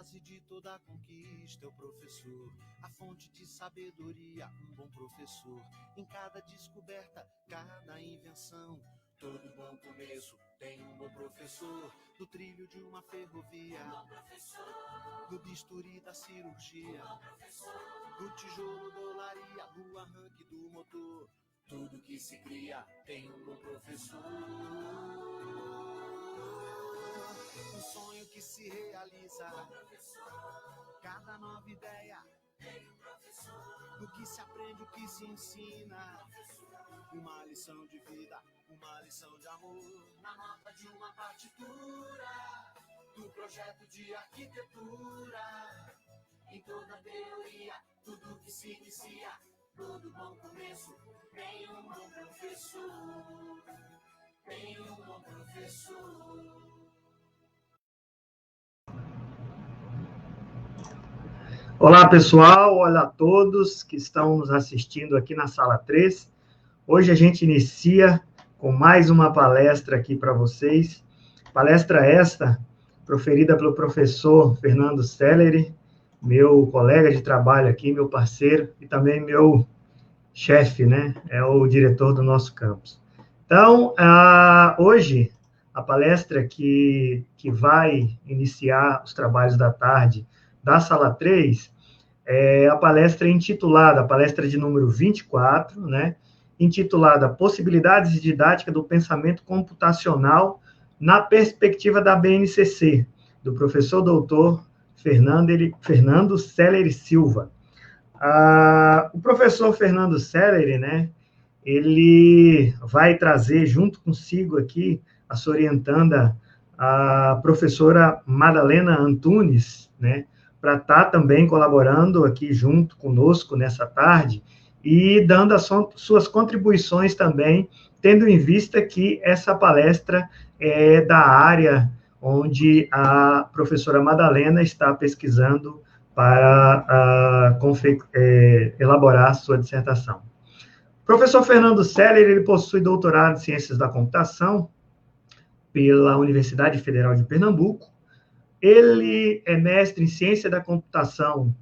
base de toda conquista é o professor, a fonte de sabedoria, um bom professor. Em cada descoberta, cada invenção, todo bom começo tem um bom professor. No trilho de uma ferrovia, um bom professor. No bisturi da cirurgia, um bom professor. No tijolo da olaria, no arranque do motor, tudo que se cria tem um bom professor. Um sonho que se realiza, um professor. Cada nova ideia tem um professor. No que se aprende, o que se ensina, uma lição de vida, uma lição de amor, na nota de uma partitura, do projeto de arquitetura, em toda teoria, tudo que se inicia, todo bom começo tem um bom professor, tem um bom professor. Olá, pessoal, olá a todos que estão nos assistindo aqui na Sala 3. Hoje a gente inicia com mais uma palestra aqui para vocês. Palestra esta proferida pelo professor Fernando Sellery, meu colega de trabalho aqui, meu parceiro e também meu chefe, né? É o diretor do nosso campus. Então, hoje, a palestra que vai iniciar os trabalhos da tarde da Sala 3 é a palestra intitulada, a palestra de número 24, né? Intitulada Possibilidades de Didática do Pensamento Computacional na Perspectiva da BNCC, do professor doutor Fernando Sellery Silva. O professor Fernando Sellery, né, ele vai trazer junto consigo aqui a sua orientanda, a professora Madalena Antunes, né, para estar também colaborando aqui junto conosco nessa tarde e dando as suas contribuições também, tendo em vista que essa palestra é da área onde a professora Madalena está pesquisando para elaborar a sua dissertação. O professor Fernando Sellery, ele possui doutorado em Ciências da Computação pela Universidade Federal de Pernambuco. Ele é mestre em Ciência da Computação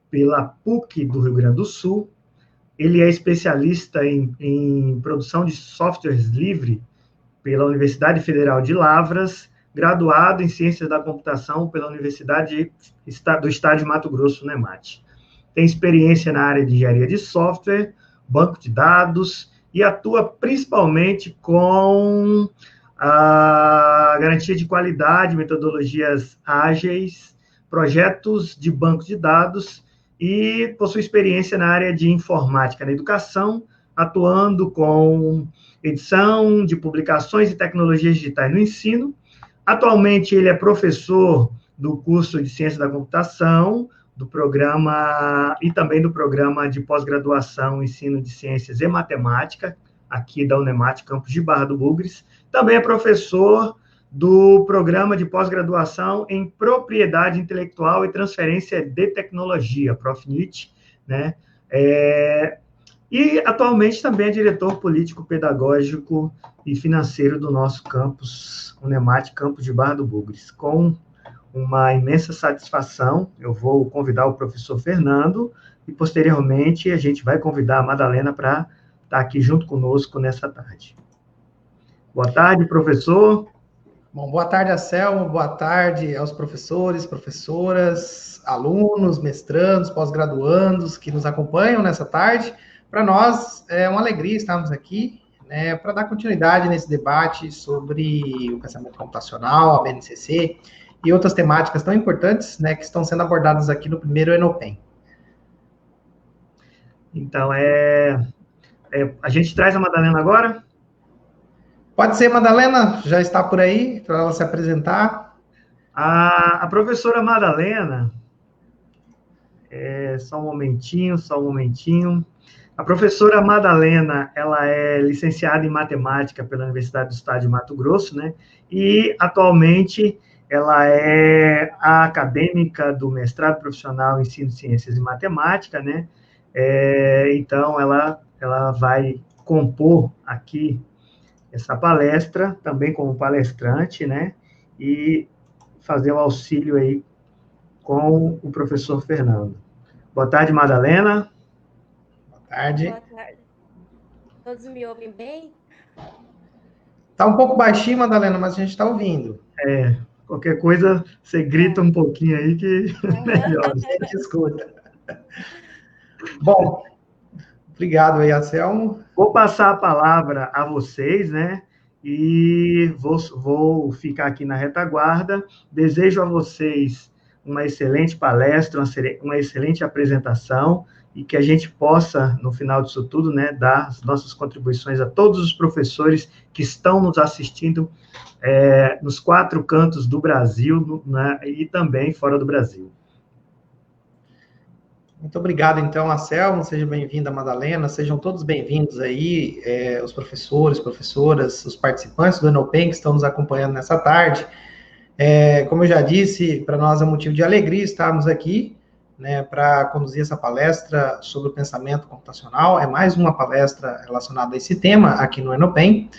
pela PUC do Rio Grande do Sul. Ele é especialista em produção de softwares livre pela Universidade Federal de Lavras, graduado em Ciências da Computação pela Universidade do Estado de Mato Grosso, NEMAT. Tem experiência na área de engenharia de software, banco de dados, e atua principalmente com a garantia de qualidade, metodologias ágeis, projetos de banco de dados, e possui experiência na área de informática na educação, atuando com edição de publicações e tecnologias digitais no ensino. Atualmente, ele é professor do curso de Ciência da Computação, do programa e também do programa de pós-graduação Ensino de Ciências e Matemática, aqui da Unemat, campus de Barra do Bugres. Também é professor do programa de pós-graduação em Propriedade Intelectual e Transferência de Tecnologia, PROFNIT, né? E, atualmente, também é diretor político-pedagógico e financeiro do nosso campus, Unemat, campus de Barra do Bugres. Com uma imensa satisfação, eu vou convidar o professor Fernando e, posteriormente, a gente vai convidar a Madalena para estar aqui junto conosco nessa tarde. Boa tarde, professor. Bom, boa tarde, Anselmo, boa tarde aos professores, professoras, alunos, mestrandos, pós-graduandos que nos acompanham nessa tarde. Para nós é uma alegria estarmos aqui, né, para dar continuidade nesse debate sobre o pensamento computacional, a BNCC e outras temáticas tão importantes, né, que estão sendo abordadas aqui no primeiro Enopen. Então, a gente traz a Madalena agora? Pode ser, Madalena, já está por aí, para ela se apresentar. A professora Madalena, só um momentinho. A professora Madalena, ela é licenciada em Matemática pela Universidade do Estado de Mato Grosso, né? E, atualmente, ela é a acadêmica do mestrado profissional em Ensino de Ciências e Matemática, né? Então, ela vai compor aqui essa palestra, também como palestrante, né? E fazer o auxílio aí com o professor Fernando. Boa tarde, Madalena. Boa tarde. Boa tarde. Todos me ouvem bem? Tá um pouco baixinho, Madalena, mas a gente está ouvindo. Qualquer coisa, você grita um pouquinho aí que melhor. A gente escuta. Bom, obrigado aí, Anselmo. Vou passar a palavra a vocês, né? E vou ficar aqui na retaguarda. Desejo a vocês uma excelente palestra, uma excelente apresentação, e que a gente possa, no final disso tudo, né, dar as nossas contribuições a todos os professores que estão nos assistindo nos 4 cantos do Brasil, né, e também fora do Brasil. Muito obrigado, então, Anselmo. Seja bem-vinda, Madalena. Sejam todos bem-vindos aí, os professores, professoras, os participantes do Enopen que estão nos acompanhando nessa tarde. Como eu já disse, para nós é motivo de alegria estarmos aqui, né, para conduzir essa palestra sobre o pensamento computacional. É mais uma palestra relacionada a esse tema aqui no Enopen.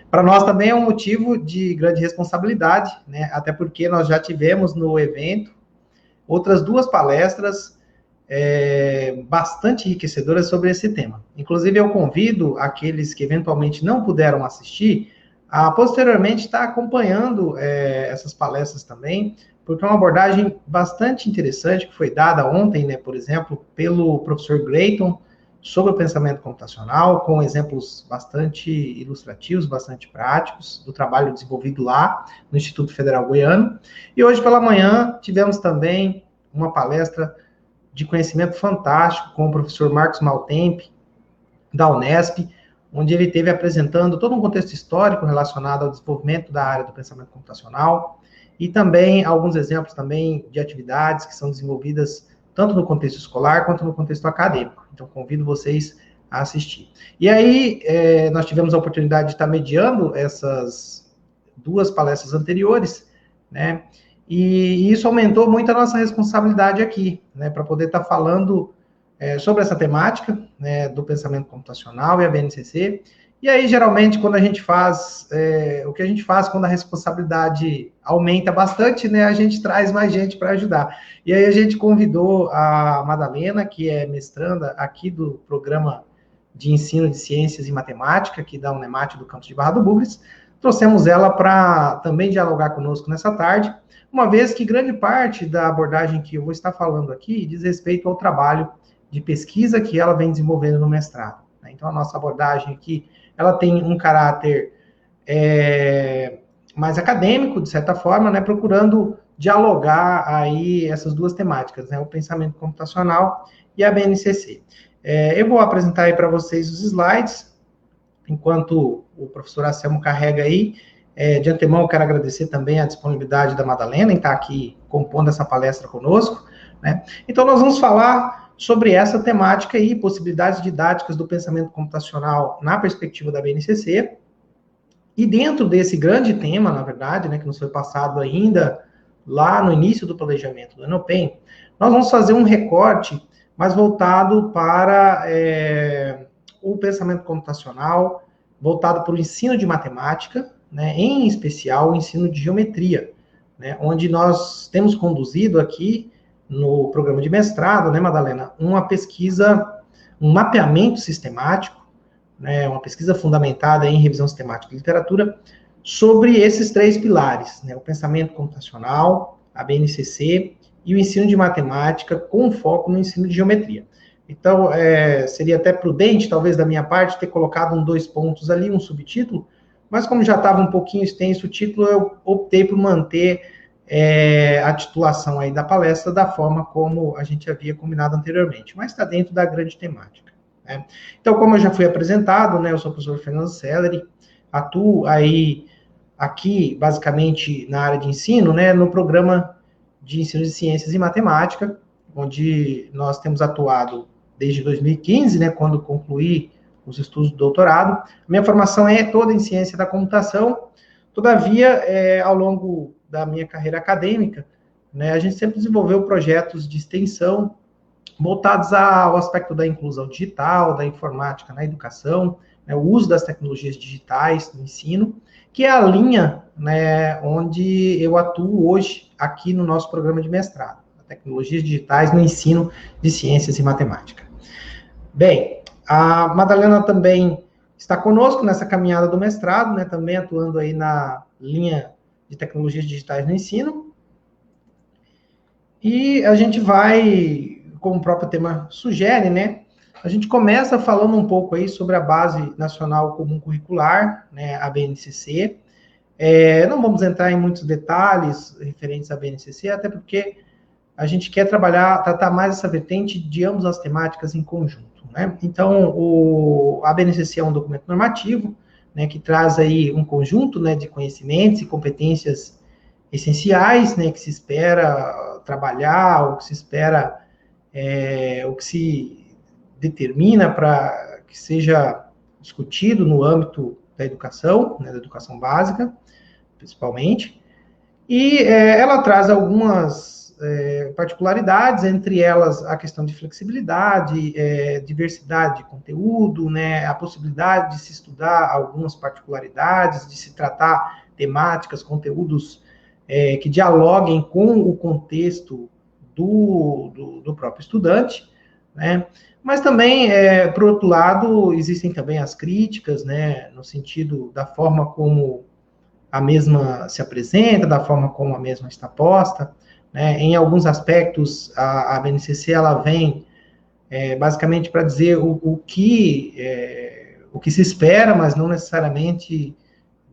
Para nós também é um motivo de grande responsabilidade, né, até porque nós já tivemos no evento outras 2 palestras bastante enriquecedoras sobre esse tema. Inclusive, eu convido aqueles que eventualmente não puderam assistir a posteriormente estar acompanhando essas palestras também, porque é uma abordagem bastante interessante que foi dada ontem, né, por exemplo, pelo professor Greiton, sobre o pensamento computacional, com exemplos bastante ilustrativos, bastante práticos, do trabalho desenvolvido lá no Instituto Federal Goiano. E hoje pela manhã tivemos também uma palestra de conhecimento fantástico com o professor Marcos Maltempe, da Unesp, onde ele esteve apresentando todo um contexto histórico relacionado ao desenvolvimento da área do pensamento computacional, e também alguns exemplos também de atividades que são desenvolvidas tanto no contexto escolar quanto no contexto acadêmico. Então, convido vocês a assistir. E aí, nós tivemos a oportunidade de estar mediando essas 2 palestras anteriores, né? E isso aumentou muito a nossa responsabilidade aqui, né, para poder estar falando sobre essa temática, né, do pensamento computacional e a BNCC. E aí, geralmente, quando a gente faz, o que a gente faz quando a responsabilidade aumenta bastante, né, a gente traz mais gente para ajudar. E aí a gente convidou a Madalena, que é mestranda aqui do Programa de Ensino de Ciências e Matemática, aqui da Unemate do campus de Barra do Bugres. Trouxemos ela para também dialogar conosco nessa tarde, uma vez que grande parte da abordagem que eu vou estar falando aqui diz respeito ao trabalho de pesquisa que ela vem desenvolvendo no mestrado. Então, a nossa abordagem aqui, ela tem um caráter mais acadêmico, de certa forma, né, procurando dialogar aí essas 2 temáticas, né, o pensamento computacional e a BNCC. Eu vou apresentar aí para vocês os slides, enquanto o professor Anselmo carrega aí. De antemão, eu quero agradecer também a disponibilidade da Madalena em estar aqui compondo essa palestra conosco, né? Então, nós vamos falar sobre essa temática aí, possibilidades didáticas do pensamento computacional na perspectiva da BNCC. E dentro desse grande tema, na verdade, né, que nos foi passado ainda lá no início do planejamento do Enopen, nós vamos fazer um recorte mais voltado para o pensamento computacional, voltado para o ensino de matemática, né, em especial o ensino de geometria, né, onde nós temos conduzido aqui no programa de mestrado, né, Madalena, uma pesquisa, um mapeamento sistemático, né, uma pesquisa fundamentada em revisão sistemática de literatura, sobre esses 3 pilares, né, o pensamento computacional, a BNCC e o ensino de matemática com foco no ensino de geometria. Então, seria até prudente, talvez, da minha parte, ter colocado 2 pontos ali, um subtítulo, mas como já estava um pouquinho extenso o título, eu optei por manter a titulação aí da palestra da forma como a gente havia combinado anteriormente, mas está dentro da grande temática, né? Então, como eu já fui apresentado, né, eu sou o professor Fernando Sellery, atuo aí aqui, basicamente, na área de ensino, né, no programa de ensino de ciências e matemática, onde nós temos atuado desde 2015, né, quando concluí os estudos do doutorado. Minha formação é toda em ciência da computação, todavia, ao longo da minha carreira acadêmica, né, a gente sempre desenvolveu projetos de extensão voltados ao aspecto da inclusão digital, da informática na educação, né, o uso das tecnologias digitais no ensino, que é a linha, né, onde eu atuo hoje aqui no nosso programa de mestrado. tecnologias digitais no ensino de ciências e matemática. Bem, a Madalena também está conosco nessa caminhada do mestrado, né, também atuando aí na linha de tecnologias digitais no ensino. E a gente vai, como o próprio tema sugere, né, a gente começa falando um pouco aí sobre a Base Nacional Comum Curricular, né, a BNCC. Não vamos entrar em muitos detalhes referentes à BNCC, até porque a gente quer tratar mais essa vertente de ambas as temáticas em conjunto, né? Então, a BNCC é um documento normativo, né, que traz aí um conjunto, né, de conhecimentos e competências essenciais, né, que se espera trabalhar, ou que se espera, ou que se determina para que seja discutido no âmbito da educação, né, da educação básica, principalmente, e ela traz algumas particularidades, entre elas a questão de flexibilidade, diversidade de conteúdo, né, a possibilidade de se estudar algumas particularidades, de se tratar temáticas, conteúdos que dialoguem com o contexto do próprio estudante, né, mas também, por outro lado, existem também as críticas, né, no sentido da forma como a mesma se apresenta, da forma como a mesma está posta, né? Em alguns aspectos, a BNCC ela vem basicamente para dizer o que se espera, mas não necessariamente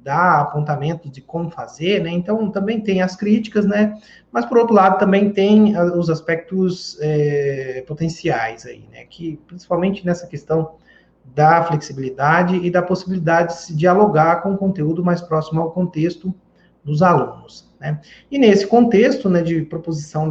dá apontamento de como fazer, né? Então, também tem as críticas, né? Mas, por outro lado, também tem os aspectos potenciais aí, né? Que, principalmente nessa questão da flexibilidade e da possibilidade de se dialogar com o conteúdo mais próximo ao contexto dos alunos, né? E nesse contexto, né, de proposição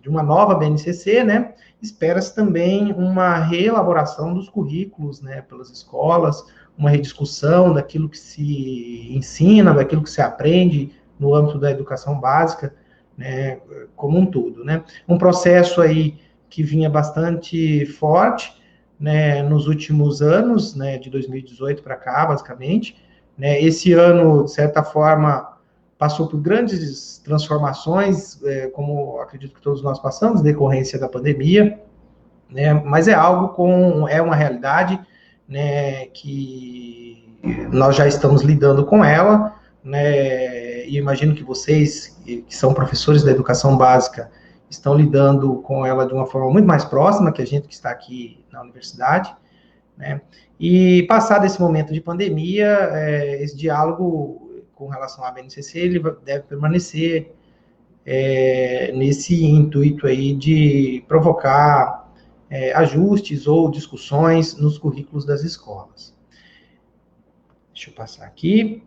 de uma nova BNCC, né, espera-se também uma reelaboração dos currículos, né, pelas escolas, uma rediscussão daquilo que se ensina, daquilo que se aprende no âmbito da educação básica, né, como um todo, né? Um processo aí que vinha bastante forte, né, nos últimos anos, né, de 2018 para cá, basicamente, né? Esse ano, de certa forma, passou por grandes transformações, como acredito que todos nós passamos, decorrência da pandemia, né? Mas é uma realidade, né, que nós já estamos lidando com ela, né, e imagino que vocês, que são professores da educação básica, estão lidando com ela de uma forma muito mais próxima que a gente que está aqui na universidade, né, e passado esse momento de pandemia, esse diálogo com relação à BNCC, ele deve permanecer nesse intuito aí de provocar ajustes ou discussões nos currículos das escolas. Deixa eu passar aqui.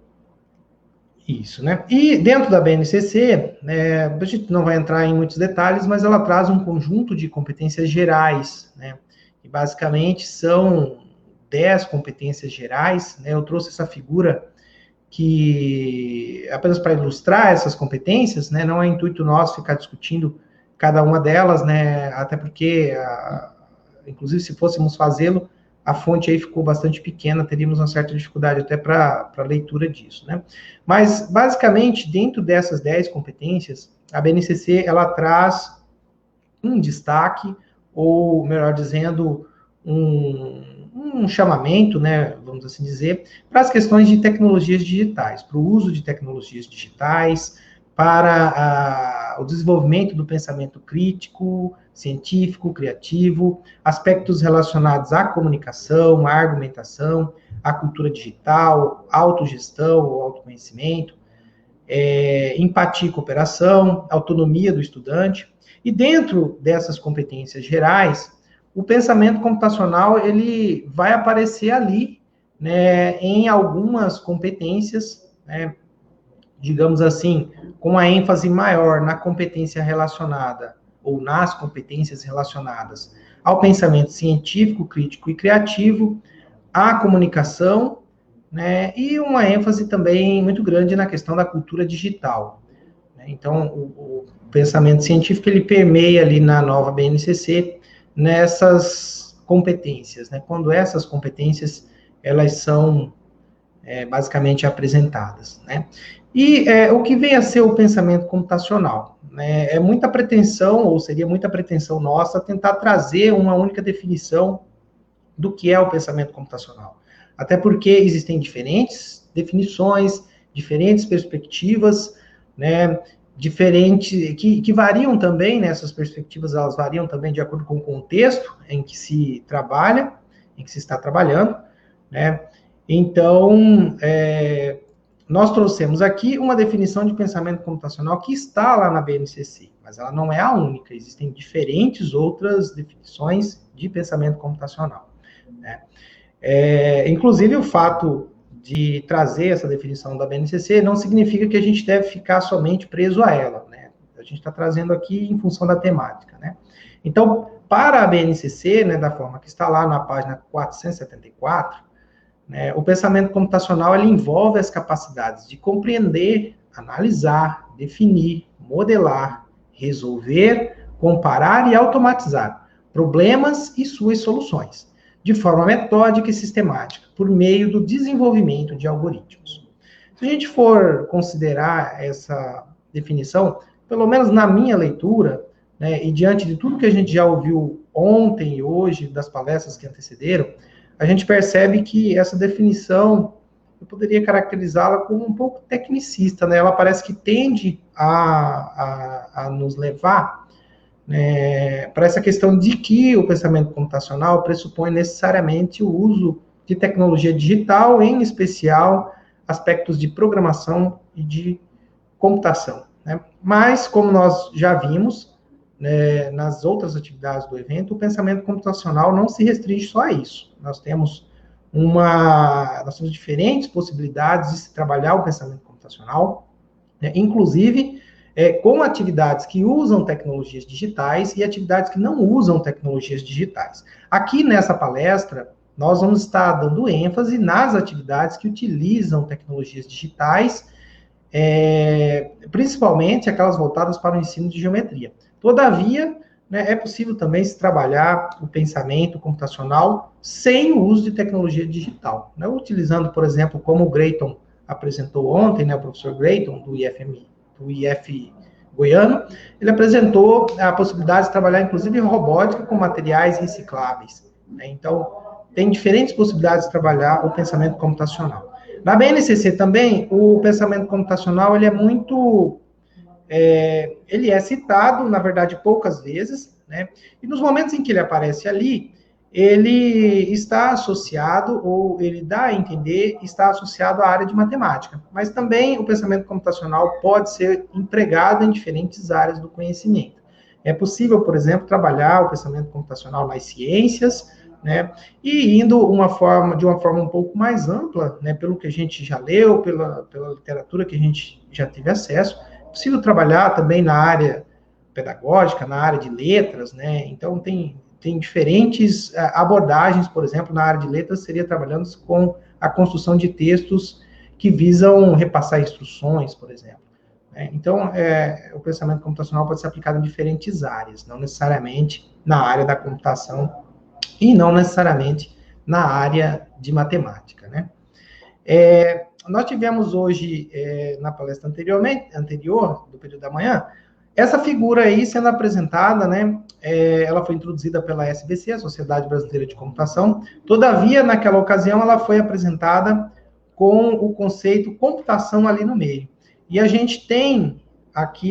Isso, né? E dentro da BNCC, a gente não vai entrar em muitos detalhes, mas ela traz um conjunto de competências gerais, né? E basicamente são 10 competências gerais, né? Eu trouxe essa figura que, apenas para ilustrar essas competências, né? Não é intuito nosso ficar discutindo cada uma delas, né? Até porque, inclusive, se fôssemos fazê-lo, a fonte aí ficou bastante pequena, teríamos uma certa dificuldade até para a leitura disso, né? Mas, basicamente, dentro dessas 10 competências, a BNCC, ela traz um destaque, ou, melhor dizendo, um chamamento, né, vamos assim dizer, para as questões de tecnologias digitais, para o uso de tecnologias digitais, para o desenvolvimento do pensamento crítico, científico, criativo, aspectos relacionados à comunicação, à argumentação, à cultura digital, autogestão ou autoconhecimento, empatia e cooperação, autonomia do estudante. E dentro dessas competências gerais, o pensamento computacional ele vai aparecer ali, né, em algumas competências, né, digamos assim, com a ênfase maior na competência relacionada, ou nas competências relacionadas ao pensamento científico, crítico e criativo, à comunicação, né, e uma ênfase também muito grande na questão da cultura digital. Então, o pensamento científico, ele permeia ali na nova BNCC nessas competências, né, quando essas competências, elas são basicamente apresentadas, né? E o que vem a ser o pensamento computacional? Né? É muita pretensão, ou seria muita pretensão nossa, tentar trazer uma única definição do que é o pensamento computacional. Até porque existem diferentes definições, diferentes perspectivas, né, diferentes, que variam também, né, essas perspectivas, elas variam também de acordo com o contexto em que se trabalha, em que se está trabalhando, né? Então, nós trouxemos aqui uma definição de pensamento computacional que está lá na BNCC, mas ela não é a única, existem diferentes outras definições de pensamento computacional, né? Inclusive, o fato de trazer essa definição da BNCC não significa que a gente deve ficar somente preso a ela, né? A gente está trazendo aqui em função da temática, né? Então, para a BNCC, né, da forma que está lá na página 474, né, o pensamento computacional ele envolve as capacidades de compreender, analisar, definir, modelar, resolver, comparar e automatizar problemas e suas soluções, de forma metódica e sistemática, por meio do desenvolvimento de algoritmos. Se a gente for considerar essa definição, pelo menos na minha leitura, né, e diante de tudo que a gente já ouviu ontem e hoje, das palestras que antecederam, a gente percebe que essa definição, eu poderia caracterizá-la como um pouco tecnicista, né? Ela parece que tende a nos levar, né, para essa questão de que o pensamento computacional pressupõe necessariamente o uso de tecnologia digital, em especial aspectos de programação e de computação, né? Mas, como nós já vimos, né, nas outras atividades do evento, o pensamento computacional não se restringe só a isso. Nós temos diferentes possibilidades de se trabalhar o pensamento computacional, né, inclusive com atividades que usam tecnologias digitais e atividades que não usam tecnologias digitais. Aqui nessa palestra, nós vamos estar dando ênfase nas atividades que utilizam tecnologias digitais, principalmente aquelas voltadas para o ensino de geometria. Todavia, né, é possível também se trabalhar o pensamento computacional sem o uso de tecnologia digital, né, utilizando, por exemplo, como o Grayton apresentou ontem, né, o professor Grayton, do IF Goiano, ele apresentou a possibilidade de trabalhar, inclusive, robótica com materiais recicláveis, né? Então, tem diferentes possibilidades de trabalhar o pensamento computacional. Na BNCC também, o pensamento computacional, ele é muito... ele é citado, na verdade, poucas vezes, né? E nos momentos em que ele aparece ali, ele está associado, ou ele dá a entender, está associado à área de matemática. Mas também o pensamento computacional pode ser empregado em diferentes áreas do conhecimento. É possível, por exemplo, trabalhar o pensamento computacional nas ciências, né, e indo de uma forma um pouco mais ampla, né, pelo que a gente já leu, pela literatura que a gente já teve acesso. É possível trabalhar também na área pedagógica, na área de letras, né? Então, tem diferentes abordagens, por exemplo, na área de letras, seria trabalhando com a construção de textos que visam repassar instruções, por exemplo, né? Então, o pensamento computacional pode ser aplicado em diferentes áreas, não necessariamente na área da computação e não necessariamente na área de matemática, né? Nós tivemos hoje, na palestra anterior, do período da manhã, essa figura aí sendo apresentada, né, ela foi introduzida pela SBC, a Sociedade Brasileira de Computação. Todavia, naquela ocasião, ela foi apresentada com o conceito computação ali no meio. E a gente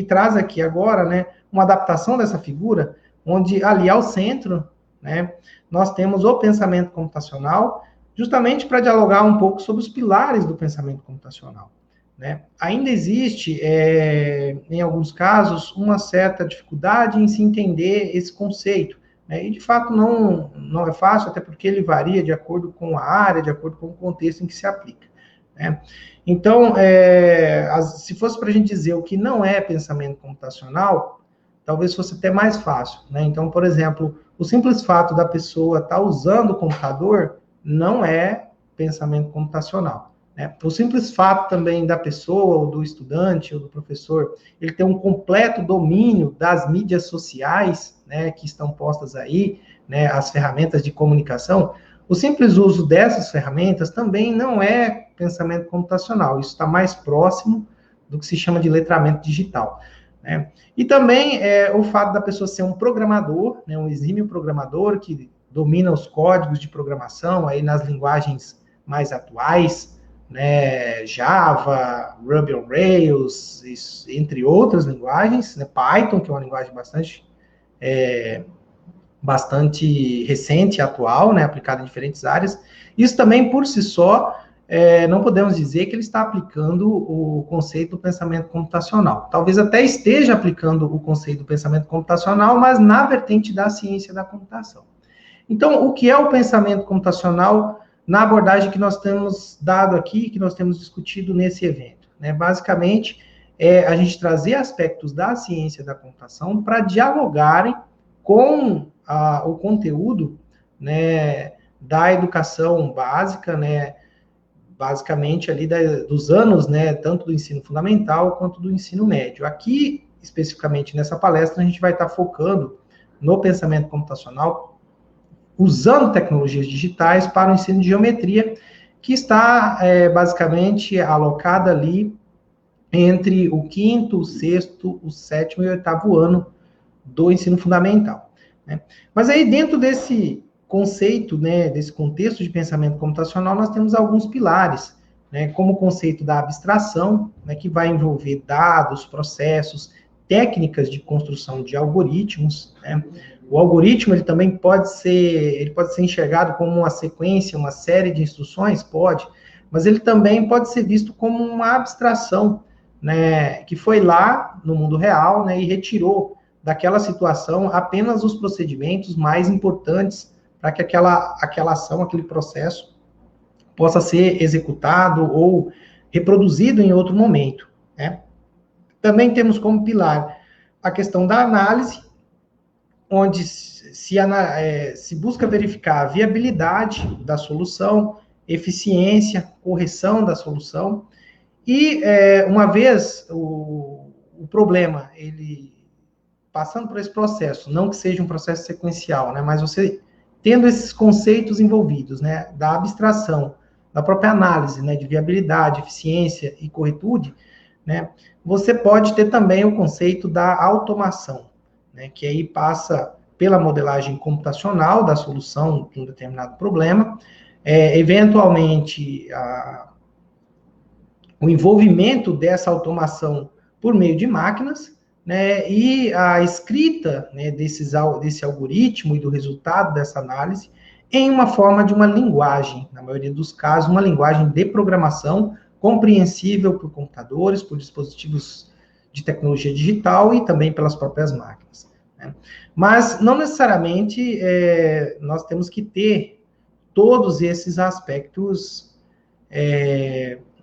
traz aqui agora, né, uma adaptação dessa figura, onde ali ao centro, né, nós temos o pensamento computacional, justamente para dialogar um pouco sobre os pilares do pensamento computacional, né? Ainda existe, em alguns casos, uma certa dificuldade em se entender esse conceito, né? E, de fato, não é fácil, até porque ele varia de acordo com a área, de acordo com o contexto em que se aplica, né? Então, se fosse para a gente dizer o que não é pensamento computacional, talvez fosse até mais fácil, né? Então, por exemplo, o simples fato da pessoa estar usando o computador não é pensamento computacional, né? O simples fato também da pessoa, ou do estudante, ou do professor, ele ter um completo domínio das mídias sociais, né, que estão postas aí, né, as ferramentas de comunicação, O simples uso dessas ferramentas também não é pensamento computacional, isso está mais próximo do que se chama de letramento digital, né? E também o fato da pessoa ser um programador, né, um exímio programador que domina os códigos de programação aí nas linguagens mais atuais, né, Java, Ruby on Rails, entre outras linguagens, né, Python, que é uma linguagem bastante recente e atual, né, aplicada em diferentes áreas. Isso também, por si só, não podemos dizer que ele está aplicando o conceito do pensamento computacional. Talvez até esteja aplicando o conceito do pensamento computacional, mas na vertente da ciência da computação. Então, o que é o pensamento computacional na abordagem que nós temos dado aqui, que nós temos discutido nesse evento, né? Basicamente, a gente trazer aspectos da ciência da computação para dialogarem com o conteúdo, né, da educação básica, né, basicamente ali dos anos, né, tanto do ensino fundamental quanto do ensino médio. Aqui, especificamente nessa palestra, a gente vai estar focando no pensamento computacional, usando tecnologias digitais para o ensino de geometria, que está basicamente alocada ali entre o 5º, o 6º, o 7º e o 8º ano do ensino fundamental, né? Mas aí dentro desse conceito, né, desse contexto de pensamento computacional, nós temos alguns pilares, né, como o conceito da abstração, né, que vai envolver dados, processos, técnicas de construção de algoritmos, né? O algoritmo, ele também pode ser enxergado como uma sequência, uma série de instruções, pode, mas ele também pode ser visto como uma abstração, né, que foi lá no mundo real, né, e retirou daquela situação apenas os procedimentos mais importantes para que aquela ação, aquele processo, possa ser executado ou reproduzido em outro momento, né? Também temos como pilar a questão da análise, onde se busca verificar a viabilidade da solução, eficiência, correção da solução, e uma vez o problema, ele passando por esse processo, não que seja um processo sequencial, né, mas você tendo esses conceitos envolvidos, né, da abstração, da própria análise, né, de viabilidade, eficiência e corretude, né, você pode ter também o conceito da automação, né, que aí passa pela modelagem computacional da solução de um determinado problema, eventualmente o envolvimento dessa automação por meio de máquinas, né, e a escrita, né, desse algoritmo e do resultado dessa análise em uma forma de uma linguagem, na maioria dos casos, uma linguagem de programação compreensível por computadores, por dispositivos de tecnologia digital e também pelas próprias máquinas, né? Mas não necessariamente nós temos que ter todos esses aspectos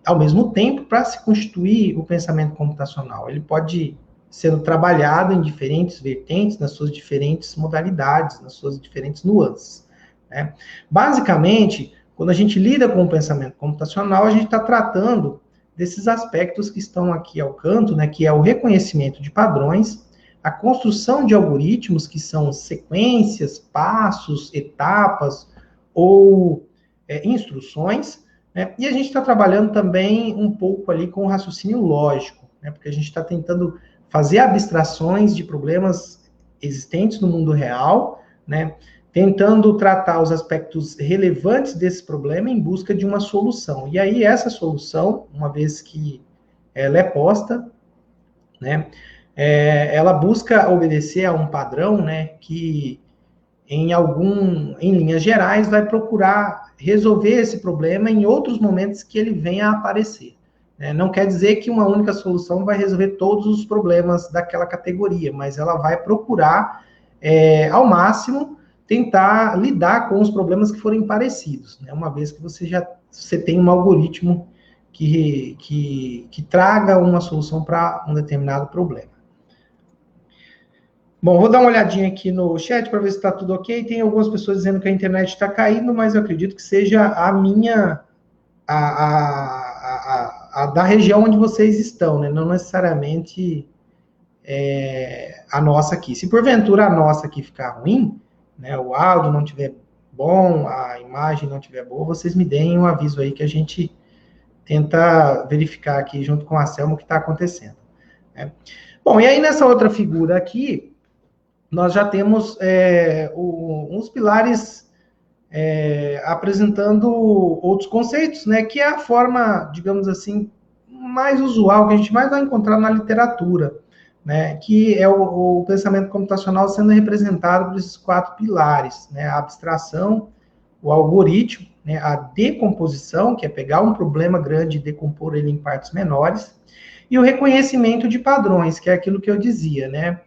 ao mesmo tempo para se constituir o pensamento computacional. Ele pode sendo trabalhado em diferentes vertentes, nas suas diferentes modalidades, nas suas diferentes nuances, né? Basicamente, quando a gente lida com o pensamento computacional, a gente está tratando desses aspectos que estão aqui ao canto, né, que é o reconhecimento de padrões, a construção de algoritmos, que são sequências, passos, etapas ou instruções, né? E a gente está trabalhando também um pouco ali com o raciocínio lógico, né, porque a gente está tentando fazer abstrações de problemas existentes no mundo real, né, tentando tratar os aspectos relevantes desse problema em busca de uma solução. E aí, essa solução, uma vez que ela é posta, né, ela busca obedecer a um padrão, né, que, em linhas gerais, vai procurar resolver esse problema em outros momentos que ele venha a aparecer. Não quer dizer que uma única solução vai resolver todos os problemas daquela categoria, mas ela vai procurar, ao máximo, tentar lidar com os problemas que forem parecidos, né? Uma vez que você tem um algoritmo que traga uma solução para um determinado problema. Bom, vou dar uma olhadinha aqui no chat para ver se está tudo ok. Tem algumas pessoas dizendo que a internet está caindo, mas eu acredito que seja a minha... da região onde vocês estão, né? Não necessariamente a nossa aqui. Se porventura a nossa aqui ficar ruim, né, o áudio não estiver bom, a imagem não estiver boa, vocês me deem um aviso aí que a gente tenta verificar aqui junto com a Selma o que está acontecendo, né? Bom, e aí nessa outra figura aqui, nós já temos uns pilares apresentando outros conceitos, né, que é a forma, digamos assim, mais usual, que a gente mais vai encontrar na literatura, né, que é o pensamento computacional sendo representado por esses 4 pilares, né, a abstração, o algoritmo, né, a decomposição, que é pegar um problema grande e decompor ele em partes menores, e o reconhecimento de padrões, que é aquilo que eu dizia, né,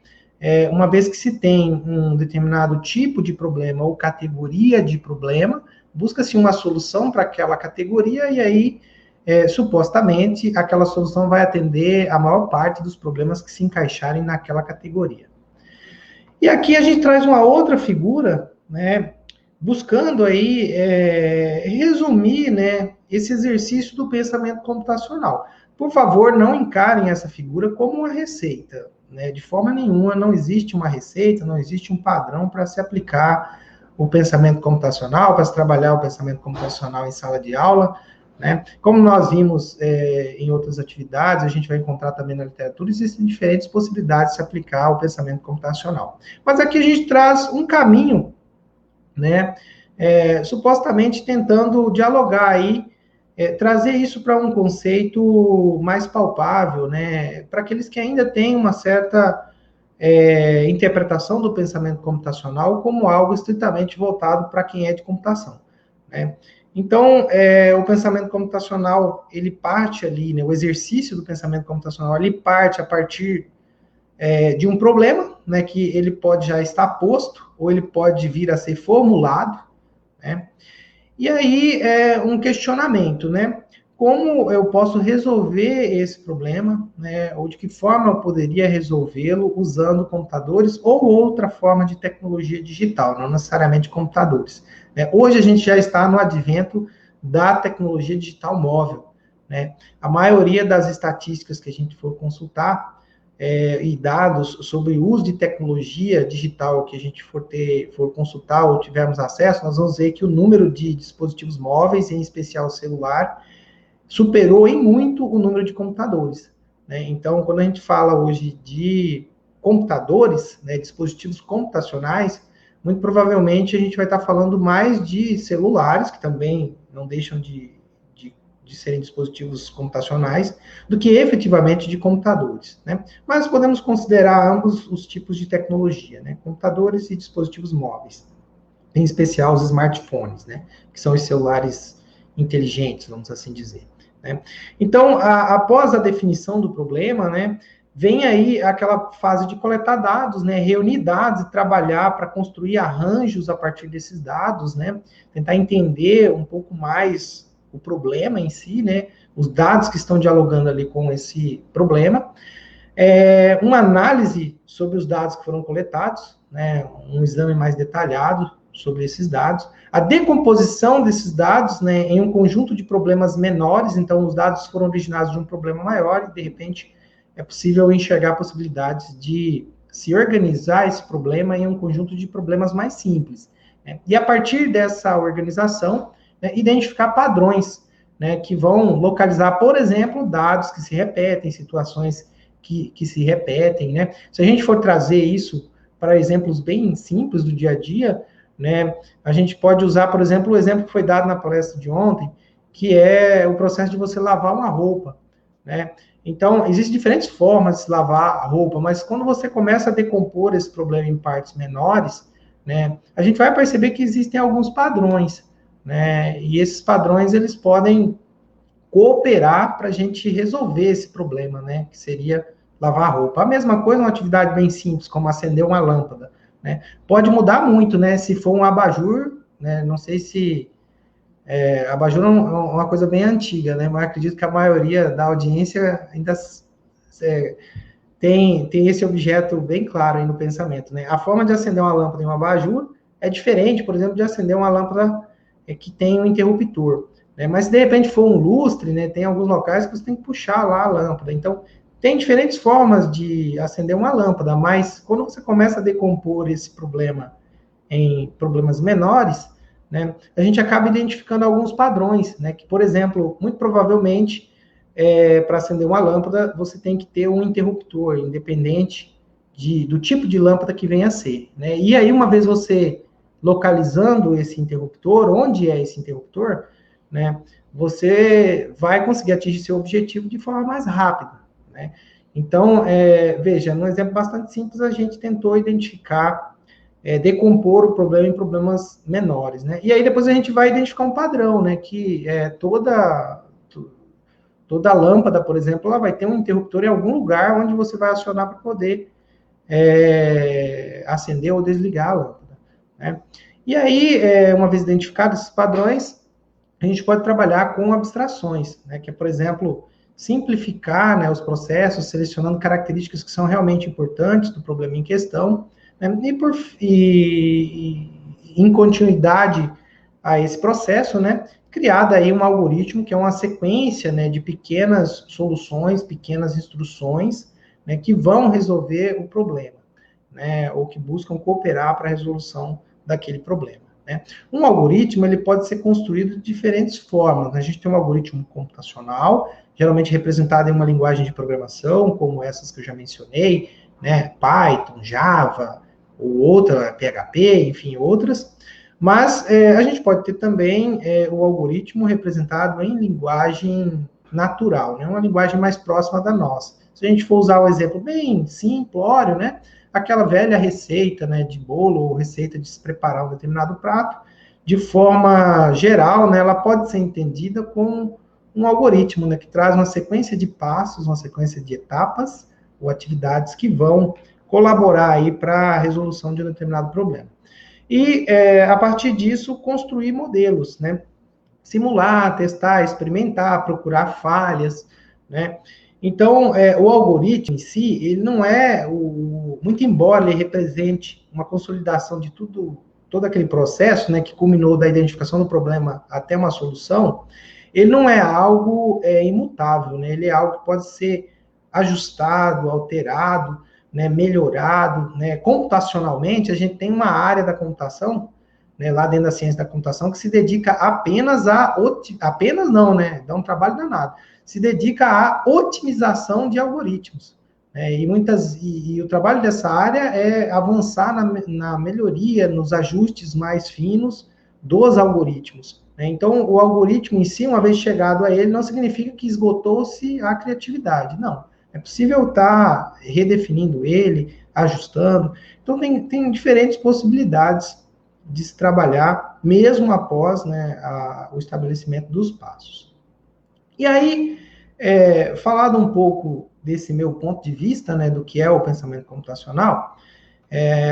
uma vez que se tem um determinado tipo de problema ou categoria de problema, busca-se uma solução para aquela categoria e aí, supostamente, aquela solução vai atender a maior parte dos problemas que se encaixarem naquela categoria. E aqui a gente traz uma outra figura, né, buscando aí resumir, né, esse exercício do pensamento computacional. Por favor, não encarem essa figura como uma receita, né? De forma nenhuma, não existe uma receita, não existe um padrão para se aplicar o pensamento computacional, para se trabalhar o pensamento computacional em sala de aula, né? Como nós vimos em outras atividades, a gente vai encontrar também na literatura, existem diferentes possibilidades de se aplicar o pensamento computacional. Mas aqui a gente traz um caminho, né? Supostamente tentando dialogar aí, trazer isso para um conceito mais palpável, né, para aqueles que ainda têm uma certa interpretação do pensamento computacional como algo estritamente voltado para quem é de computação, né? Então, o pensamento computacional, ele parte ali, né, o exercício do pensamento computacional, ele parte a partir de um problema, né, que ele pode já estar posto, ou ele pode vir a ser formulado, né? E aí, um questionamento, né? Como eu posso resolver esse problema, né? Ou de que forma eu poderia resolvê-lo usando computadores ou outra forma de tecnologia digital, não necessariamente computadores, né? Hoje a gente já está no advento da tecnologia digital móvel, né? A maioria das estatísticas que a gente for consultar e dados sobre o uso de tecnologia digital que a gente for consultar ou tivermos acesso, nós vamos ver que o número de dispositivos móveis, em especial celular, superou em muito o número de computadores, né? Então, quando a gente fala hoje de computadores, né, dispositivos computacionais, muito provavelmente a gente vai estar falando mais de celulares, que também não deixam de serem dispositivos computacionais, do que efetivamente de computadores, né? Mas podemos considerar ambos os tipos de tecnologia, né? Computadores e dispositivos móveis, em especial os smartphones, né? Que são os celulares inteligentes, vamos assim dizer, né? Então, após a definição do problema, né, vem aí aquela fase de coletar dados, né, reunir dados e trabalhar para construir arranjos a partir desses dados, né, tentar entender um pouco mais o problema em si, né, os dados que estão dialogando ali com esse problema, uma análise sobre os dados que foram coletados, né, um exame mais detalhado sobre esses dados, a decomposição desses dados, né, em um conjunto de problemas menores, então os dados foram originados de um problema maior e, de repente, é possível enxergar possibilidades de se organizar esse problema em um conjunto de problemas mais simples, né? E a partir dessa organização, né, identificar padrões, né, que vão localizar, por exemplo, dados que se repetem, situações que se repetem, né? Se a gente for trazer isso para exemplos bem simples do dia a dia, né, a gente pode usar, por exemplo, o exemplo que foi dado na palestra de ontem, que é o processo de você lavar uma roupa, né? Então, existem diferentes formas de se lavar a roupa, mas quando você começa a decompor esse problema em partes menores, né, a gente vai perceber que existem alguns padrões, né, e esses padrões, eles podem cooperar para a gente resolver esse problema, né, que seria lavar a roupa. A mesma coisa, uma atividade bem simples, como acender uma lâmpada, né, pode mudar muito, né, se for um abajur, né, não sei se abajur é uma coisa bem antiga, né, mas acredito que a maioria da audiência ainda tem esse objeto bem claro aí no pensamento, né. A forma de acender uma lâmpada em um abajur é diferente, por exemplo, de acender uma lâmpada que tem um interruptor, né? Mas se de repente for um lustre, né, tem alguns locais que você tem que puxar lá a lâmpada. Então, tem diferentes formas de acender uma lâmpada, mas quando você começa a decompor esse problema em problemas menores, né, a gente acaba identificando alguns padrões, né, que, por exemplo, muito provavelmente, para acender uma lâmpada, você tem que ter um interruptor, independente do tipo de lâmpada que venha a ser, né, e aí, uma vez você localizando esse interruptor, onde é esse interruptor, né, você vai conseguir atingir seu objetivo de forma mais rápida, né. Então, veja, num exemplo bastante simples, a gente tentou identificar, decompor o problema em problemas menores, né? E aí depois a gente vai identificar um padrão, né? Que toda lâmpada, por exemplo, ela vai ter um interruptor em algum lugar onde você vai acionar para poder acender ou desligar a lâmpada, né? E aí, uma vez identificados esses padrões, a gente pode trabalhar com abstrações, né? Que é, por exemplo, simplificar, né, os processos, selecionando características que são realmente importantes do problema em questão, né, e em continuidade a esse processo, né, criado aí um algoritmo que é uma sequência, né, de pequenas soluções, pequenas instruções, né, que vão resolver o problema, né, ou que buscam cooperar para a resolução daquele problema, né. Um algoritmo, ele pode ser construído de diferentes formas, né? A gente tem um algoritmo computacional, geralmente representado em uma linguagem de programação, como essas que eu já mencionei, né, Python, Java, ou outra, PHP, enfim, outras. Mas a gente pode ter também o algoritmo representado em linguagem natural, né, uma linguagem mais próxima da nossa. Se a gente for usar o exemplo bem simplório, né, aquela velha receita, né, de bolo, ou receita de se preparar um determinado prato, de forma geral, né, ela pode ser entendida como um algoritmo, né, que traz uma sequência de passos, uma sequência de etapas ou atividades que vão colaborar aí para a resolução de um determinado problema. E, a partir disso, construir modelos, né, simular, testar, experimentar, procurar falhas, né. Então, o algoritmo em si, ele não é, muito embora ele represente uma consolidação de todo aquele processo, né, que culminou da identificação do problema até uma solução, ele não é algo imutável, né? Ele é algo que pode ser ajustado, alterado, né, melhorado, né? Computacionalmente, a gente tem uma área da computação, né, lá dentro da ciência da computação, que se dedica apenas apenas não, né? Dá um trabalho danado. Se dedica à otimização de algoritmos, né? E o trabalho dessa área é avançar na melhoria, nos ajustes mais finos dos algoritmos. Então, o algoritmo em si, uma vez chegado a ele, não significa que esgotou-se a criatividade, não. É possível estar redefinindo ele, ajustando. Então, tem diferentes possibilidades de se trabalhar, mesmo após, né, o estabelecimento dos passos. E aí, falado um pouco desse meu ponto de vista, né, do que é o pensamento computacional,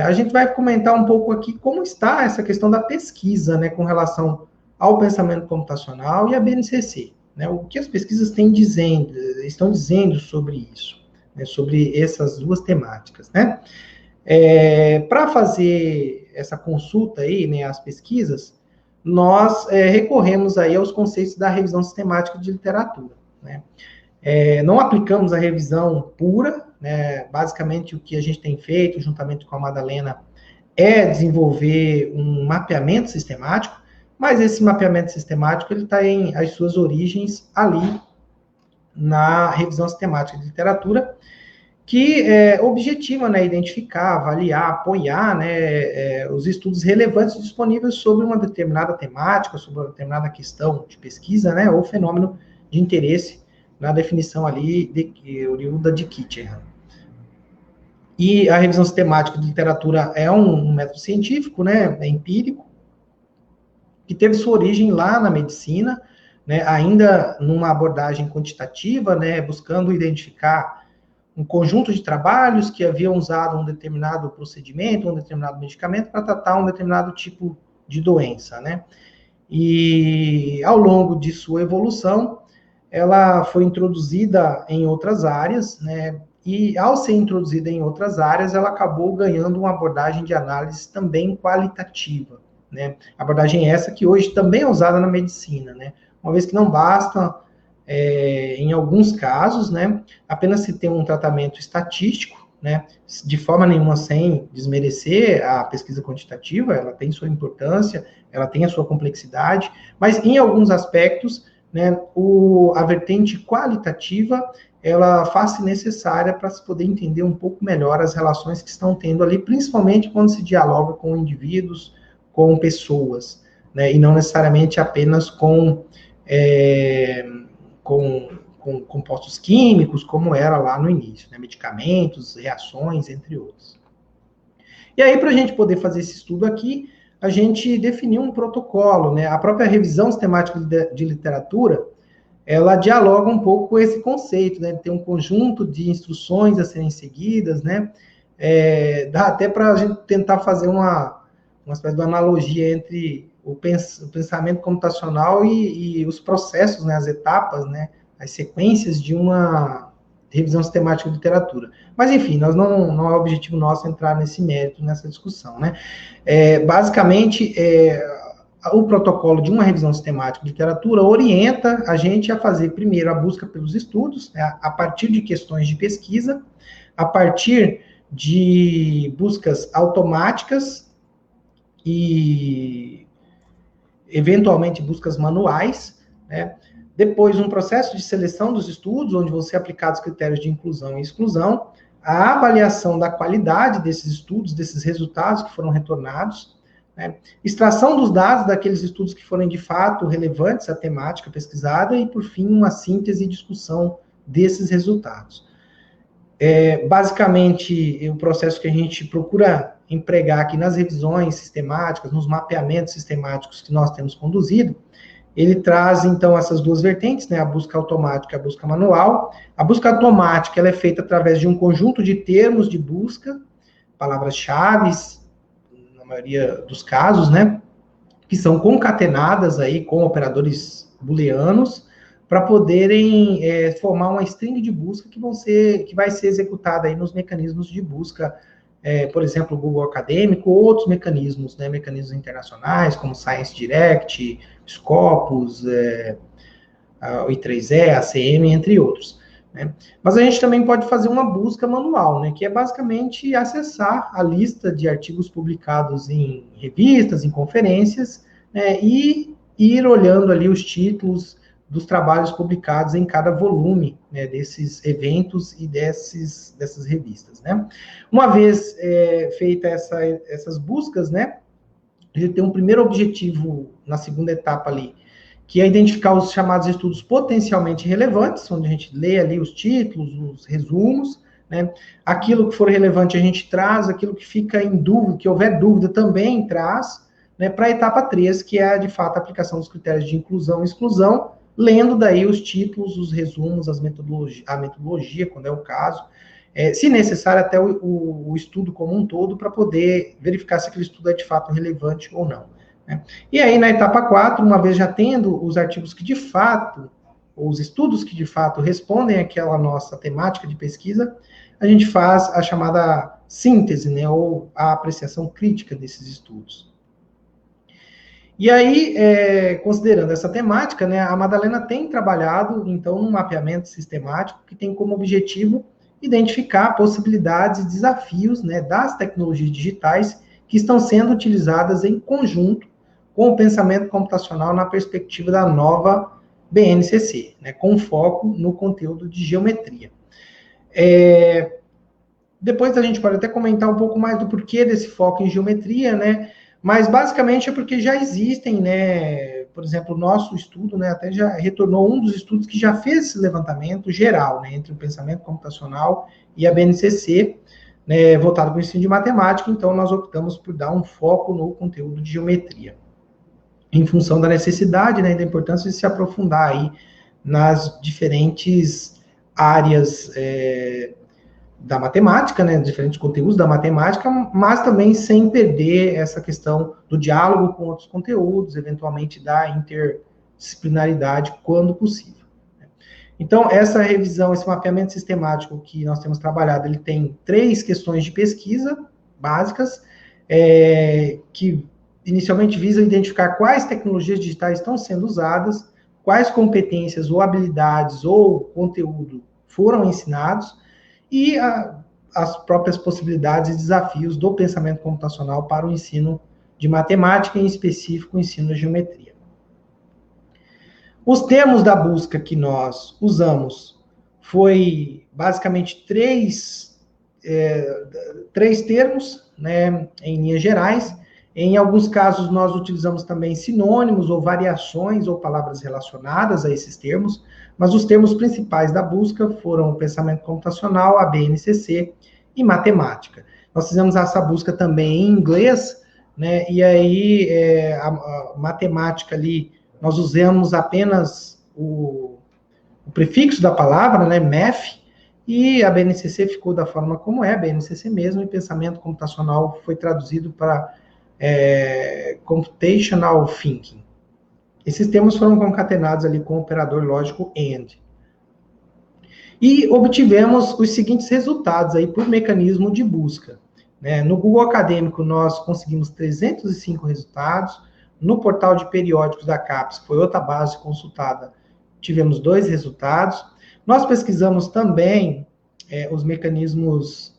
a gente vai comentar um pouco aqui como está essa questão da pesquisa, né, com relação ao pensamento computacional e à BNCC, né? O que as pesquisas estão dizendo sobre isso, né? Sobre essas duas temáticas, né? Para fazer essa consulta aí, né, as pesquisas, nós recorremos aí aos conceitos da revisão sistemática de literatura, né? Não aplicamos a revisão pura, né? Basicamente o que a gente tem feito, juntamente com a Madalena, é desenvolver um mapeamento sistemático, mas esse mapeamento sistemático, ele tem as suas origens ali na revisão sistemática de literatura, que objetiva, né, identificar, avaliar, apoiar, né, os estudos relevantes disponíveis sobre uma determinada temática, sobre uma determinada questão de pesquisa, né, ou fenômeno de interesse na definição ali oriunda de Kitcher. E a revisão sistemática de literatura é um método científico, né, é empírico, que teve sua origem lá na medicina, né, ainda numa abordagem quantitativa, né, buscando identificar um conjunto de trabalhos que haviam usado um determinado procedimento, um determinado medicamento para tratar um determinado tipo de doença, né. E ao longo de sua evolução, ela foi introduzida em outras áreas, né, e ao ser introduzida em outras áreas, ela acabou ganhando uma abordagem de análise também qualitativa, né? Abordagem essa que hoje também é usada na medicina, né? Uma vez que não basta, em alguns casos, né, apenas se ter um tratamento estatístico, né? De forma nenhuma sem desmerecer a pesquisa quantitativa, ela tem sua importância, ela tem a sua complexidade, mas em alguns aspectos, né, a vertente qualitativa, ela faz-se necessária para se poder entender um pouco melhor as relações que estão tendo ali, principalmente quando se dialoga com indivíduos, com pessoas, né, e não necessariamente apenas com compostos químicos, como era lá no início, né, medicamentos, reações, entre outros. E aí, para a gente poder fazer esse estudo aqui, a gente definiu um protocolo, né, a própria revisão sistemática de literatura, ela dialoga um pouco com esse conceito, né? Tem um conjunto de instruções a serem seguidas, né? Dá até para a gente tentar fazer uma espécie de analogia entre o pensamento computacional e os processos, né? As etapas, né? As sequências de uma revisão sistemática de literatura. Mas, enfim, não é objetivo nosso entrar nesse mérito, nessa discussão, né? Basicamente, o protocolo de uma revisão sistemática de literatura orienta a gente a fazer, primeiro, a busca pelos estudos, né, a partir de questões de pesquisa, a partir de buscas automáticas e, eventualmente, buscas manuais, né? Depois, um processo de seleção dos estudos, onde vão ser aplicados critérios de inclusão e exclusão, a avaliação da qualidade desses estudos, desses resultados que foram retornados, né? Extração dos dados daqueles estudos que forem de fato relevantes à temática pesquisada e, por fim, uma síntese e discussão desses resultados. Basicamente, o processo que a gente procura empregar aqui nas revisões sistemáticas, nos mapeamentos sistemáticos que nós temos conduzido, ele traz, então, essas duas vertentes, né, a busca automática e a busca manual. A busca automática ela é feita através de um conjunto de termos de busca, palavras-chave, maioria dos casos, né, que são concatenadas aí com operadores booleanos para poderem formar uma string de busca que vai ser executada aí nos mecanismos de busca, por exemplo, o Google Acadêmico ou outros mecanismos, né, mecanismos internacionais, como Science Direct, Scopus, o I3E, ACM, entre outros. Né? Mas a gente também pode fazer uma busca manual, né, que é basicamente acessar a lista de artigos publicados em revistas, em conferências, né, e ir olhando ali os títulos dos trabalhos publicados em cada volume, né, desses eventos e dessas revistas. Né? Uma vez feitas essas buscas, né, a gente tem um primeiro objetivo na segunda etapa ali, que é identificar os chamados estudos potencialmente relevantes, onde a gente lê ali os títulos, os resumos, né? Aquilo que for relevante a gente traz, aquilo que fica em dúvida, que houver dúvida também traz, né, para a etapa 3, que é, de fato, a aplicação dos critérios de inclusão e exclusão, lendo daí os títulos, os resumos, a metodologia, quando é o caso, se necessário, até o estudo como um todo, para poder verificar se aquele estudo é, de fato, relevante ou não. E aí, na etapa 4, uma vez já tendo os artigos que de fato, ou os estudos que de fato respondem àquela nossa temática de pesquisa, a gente faz a chamada síntese, né, ou a apreciação crítica desses estudos. E aí, considerando essa temática, né, a Madalena tem trabalhado, então, num mapeamento sistemático que tem como objetivo identificar possibilidades e desafios, né, das tecnologias digitais que estão sendo utilizadas em conjunto com o pensamento computacional na perspectiva da nova BNCC, né, com foco no conteúdo de geometria. Depois a gente pode até comentar um pouco mais do porquê desse foco em geometria, né, mas basicamente é porque já existem, né, por exemplo, o nosso estudo, né, até já retornou um dos estudos que já fez esse levantamento geral, né, entre o pensamento computacional e a BNCC, né, voltado para o ensino de matemática, então nós optamos por dar um foco no conteúdo de geometria, em função da necessidade, né, e da importância de se aprofundar aí nas diferentes áreas da matemática, né, diferentes conteúdos da matemática, mas também sem perder essa questão do diálogo com outros conteúdos, eventualmente da interdisciplinaridade, quando possível. Então, essa revisão, esse mapeamento sistemático que nós temos trabalhado, ele tem 3 questões de pesquisa básicas, que inicialmente visam identificar quais tecnologias digitais estão sendo usadas, quais competências ou habilidades ou conteúdo foram ensinados, e as próprias possibilidades e desafios do pensamento computacional para o ensino de matemática, em específico o ensino de geometria. Os termos da busca que nós usamos foi basicamente três termos, né, em linhas gerais. Em alguns casos, nós utilizamos também sinônimos ou variações ou palavras relacionadas a esses termos, mas os termos principais da busca foram o pensamento computacional, a BNCC e matemática. Nós fizemos essa busca também em inglês, né, e aí a matemática ali, nós usamos apenas o prefixo da palavra, né, math, e a BNCC ficou da forma como é, BNCC mesmo, e pensamento computacional foi traduzido para computational thinking. Esses termos foram concatenados ali com o operador lógico AND. E obtivemos os seguintes resultados aí por mecanismo de busca, né? No Google Acadêmico, nós conseguimos 305 resultados. No portal de periódicos da CAPES, que foi outra base consultada, tivemos 2 resultados. Nós pesquisamos também os mecanismos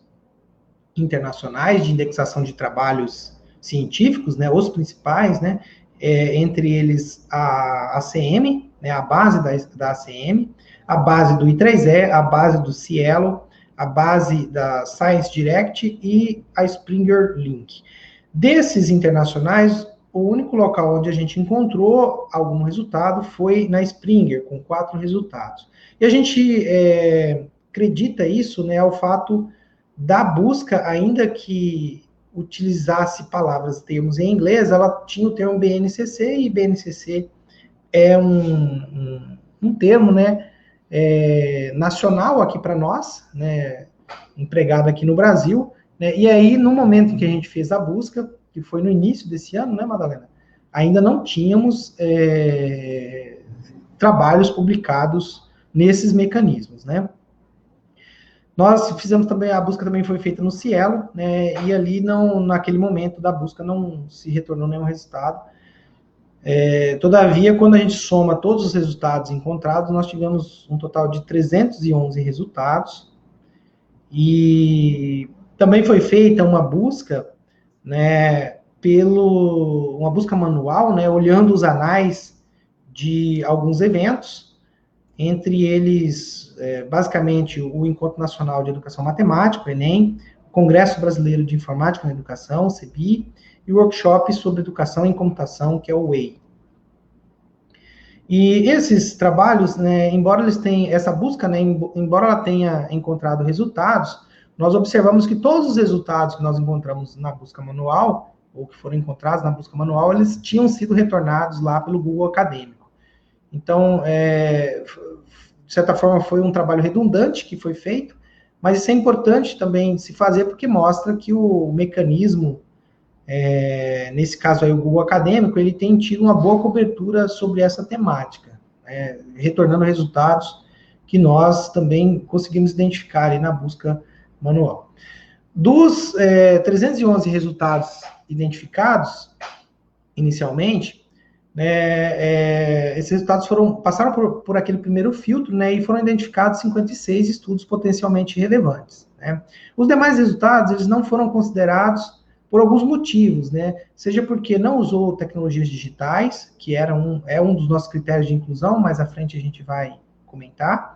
internacionais de indexação de trabalhos científicos, né, os principais, né, entre eles a ACM, né, a base da ACM, a base do I3E, a base do Cielo, a base da Science Direct e a Springer Link. Desses internacionais, o único local onde a gente encontrou algum resultado foi na Springer, com 4 resultados. E a gente acredita isso, né, ao fato da busca, ainda que utilizasse palavras, termos em inglês, ela tinha o termo BNCC, e BNCC é um termo, né, nacional aqui para nós, né, empregado aqui no Brasil, né, e aí, no momento em que a gente fez a busca, que foi no início desse ano, né, Madalena, ainda não tínhamos trabalhos publicados nesses mecanismos, né. Nós fizemos também, a busca também foi feita no Cielo, né, e ali, naquele momento da busca, não se retornou nenhum resultado. Todavia, quando a gente soma todos os resultados encontrados, nós tivemos um total de 311 resultados, e também foi feita uma busca, né, uma busca manual, né, olhando os anais de alguns eventos, entre eles, basicamente, o Encontro Nacional de Educação Matemática, o ENEM, o Congresso Brasileiro de Informática na Educação, o CEBI, e o Workshop sobre Educação em Computação, que é o WEI. E esses trabalhos, né, embora eles tenham, essa busca, né, embora ela tenha encontrado resultados, nós observamos que todos os resultados que nós encontramos na busca manual, ou que foram encontrados na busca manual, eles tinham sido retornados lá pelo Google Acadêmico. Então, de certa forma, foi um trabalho redundante que foi feito, mas isso é importante também de se fazer, porque mostra que o mecanismo, nesse caso aí o Google Acadêmico, ele tem tido uma boa cobertura sobre essa temática, retornando resultados que nós também conseguimos identificar aí na busca manual. Dos 311 resultados identificados inicialmente, esses resultados passaram por aquele primeiro filtro, né, e foram identificados 56 estudos potencialmente relevantes, né. Os demais resultados, eles não foram considerados por alguns motivos, né, seja porque não usou tecnologias digitais, que é um dos nossos critérios de inclusão, mais à frente a gente vai comentar,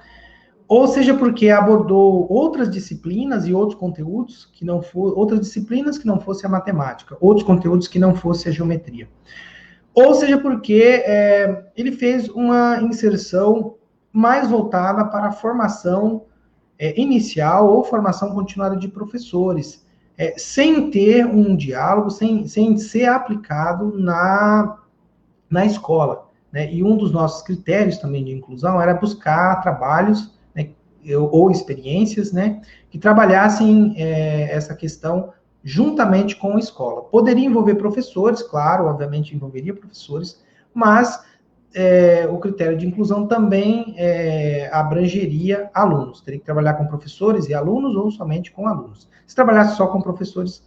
ou seja porque abordou outras disciplinas e outros conteúdos outras disciplinas que não fosse a matemática, outros conteúdos que não fosse a geometria. Ou seja porque ele fez uma inserção mais voltada para a formação inicial ou formação continuada de professores, sem ter um diálogo, sem ser aplicado na escola, né? E um dos nossos critérios também de inclusão era buscar trabalhos, né, ou experiências, né, que trabalhassem essa questão juntamente com a escola. Poderia envolver professores, claro, obviamente envolveria professores, mas o critério de inclusão também abrangeria alunos. Teria que trabalhar com professores e alunos ou somente com alunos. Se trabalhasse só com professores,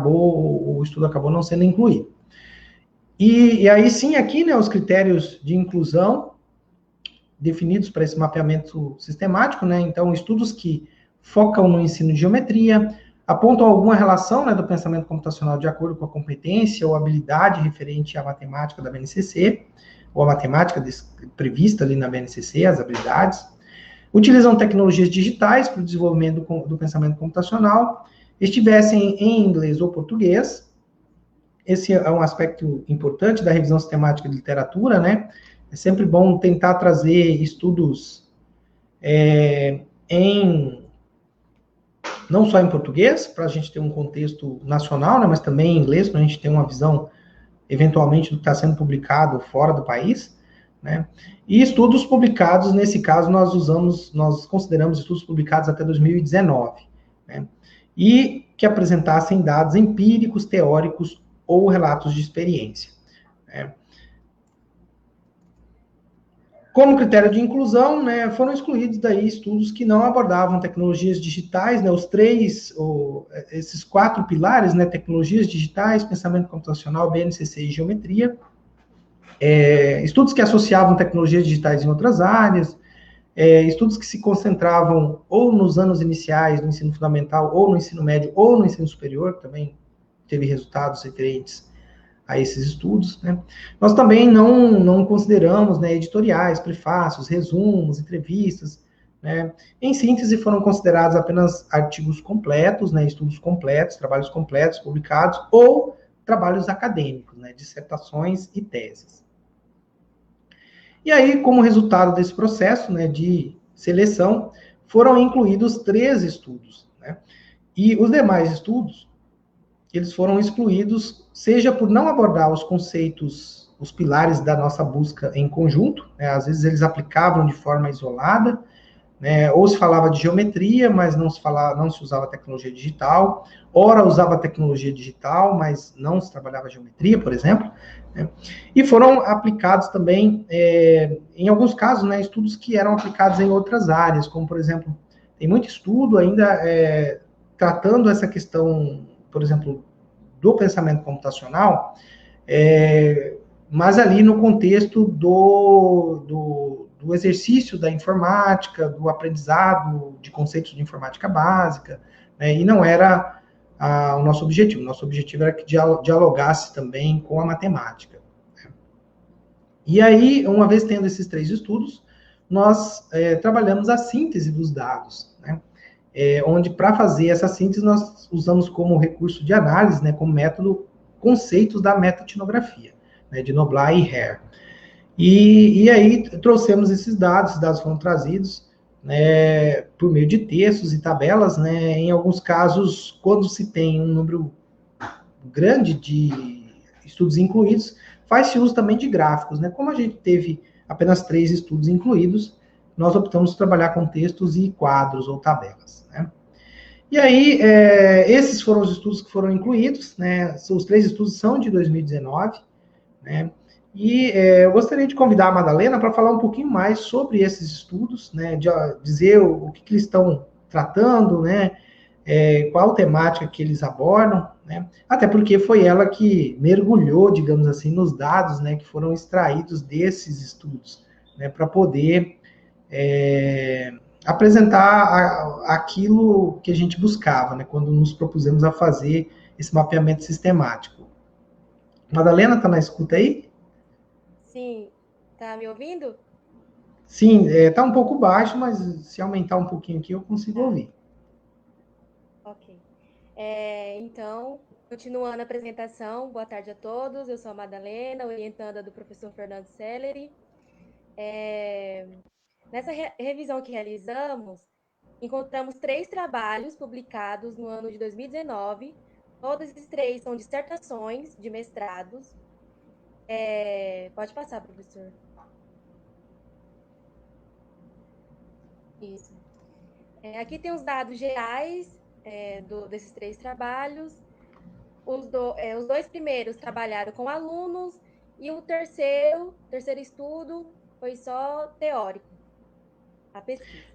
o estudo acabou não sendo incluído. E aí sim, aqui, né, os critérios de inclusão definidos para esse mapeamento sistemático, né, então estudos que focam no ensino de geometria, apontam alguma relação, né, do pensamento computacional de acordo com a competência ou habilidade referente à matemática da BNCC, ou a matemática prevista ali na BNCC, as habilidades. Utilizam tecnologias digitais para o desenvolvimento do pensamento computacional, estivessem em inglês ou português. Esse é um aspecto importante da revisão sistemática de literatura, né? É sempre bom tentar trazer estudos não só em português, para a gente ter um contexto nacional, né, mas também em inglês, para a gente ter uma visão, eventualmente, do que está sendo publicado fora do país, né? E estudos publicados, nesse caso, nós consideramos estudos publicados até 2019, né? E que apresentassem dados empíricos, teóricos ou relatos de experiência, né? Como critério de inclusão, né, foram excluídos daí estudos que não abordavam tecnologias digitais, né, esses 4 pilares, né, tecnologias digitais, pensamento computacional, BNCC e geometria, estudos que associavam tecnologias digitais em outras áreas, estudos que se concentravam ou nos anos iniciais do ensino fundamental, ou no ensino médio, ou no ensino superior, que também teve resultados referentes a esses estudos, né? Nós também não consideramos, né, editoriais, prefácios, resumos, entrevistas, né? Em síntese, foram considerados apenas artigos completos, né, estudos completos, trabalhos completos publicados, ou trabalhos acadêmicos, né, dissertações e teses. E aí, como resultado desse processo, né, de seleção, foram incluídos 3 estudos, né? E os demais estudos, eles foram excluídos, seja por não abordar os conceitos, os pilares da nossa busca em conjunto, né? Às vezes eles aplicavam de forma isolada, né? Ou se falava de geometria, mas não se usava tecnologia digital, ora usava tecnologia digital, mas não se trabalhava geometria, por exemplo, né? E foram aplicados também, em alguns casos, né, estudos que eram aplicados em outras áreas, como, por exemplo, tem muito estudo ainda tratando essa questão, por exemplo, do pensamento computacional, mas ali no contexto do exercício da informática, do aprendizado de conceitos de informática básica, né, e não era o nosso objetivo. O nosso objetivo era que dialogasse também com a matemática, né? E aí, uma vez tendo esses 3 estudos, nós trabalhamos a síntese dos dados, né? Onde, para fazer essa síntese, nós usamos como recurso de análise, né, como método, conceitos da metaetnografia, né, de Noblat e Hare. E aí trouxemos esses dados foram trazidos, né, por meio de textos e tabelas, né, em alguns casos, quando se tem um número grande de estudos incluídos, faz-se uso também de gráficos, né? Como a gente teve apenas 3 estudos incluídos, nós optamos por trabalhar com textos e quadros ou tabelas, né? E aí, esses foram os estudos que foram incluídos, né? Os 3 estudos são de 2019, né? E eu gostaria de convidar a Madalena para falar um pouquinho mais sobre esses estudos, né? De dizer o que eles estão tratando, né? Qual temática que eles abordam, né? Até porque foi ela que mergulhou, digamos assim, nos dados, né, que foram extraídos desses estudos, né, para poder apresentar aquilo que a gente buscava, né, quando nos propusemos a fazer esse mapeamento sistemático. Madalena, está na escuta aí? Sim. Tá me ouvindo? Sim, está um pouco baixo, mas se aumentar um pouquinho aqui eu consigo ouvir. Ok. Então, continuando a apresentação, boa tarde a todos. Eu sou a Madalena, orientanda do professor Fernando Selleri. Nessa revisão que realizamos, encontramos 3 trabalhos publicados no ano de 2019. Todos esses 3 são dissertações de mestrados. Pode passar, professor. Isso. Aqui tem os dados gerais desses 3 trabalhos. Os 2 primeiros trabalharam com alunos e o terceiro estudo foi só teórico, a pesquisa.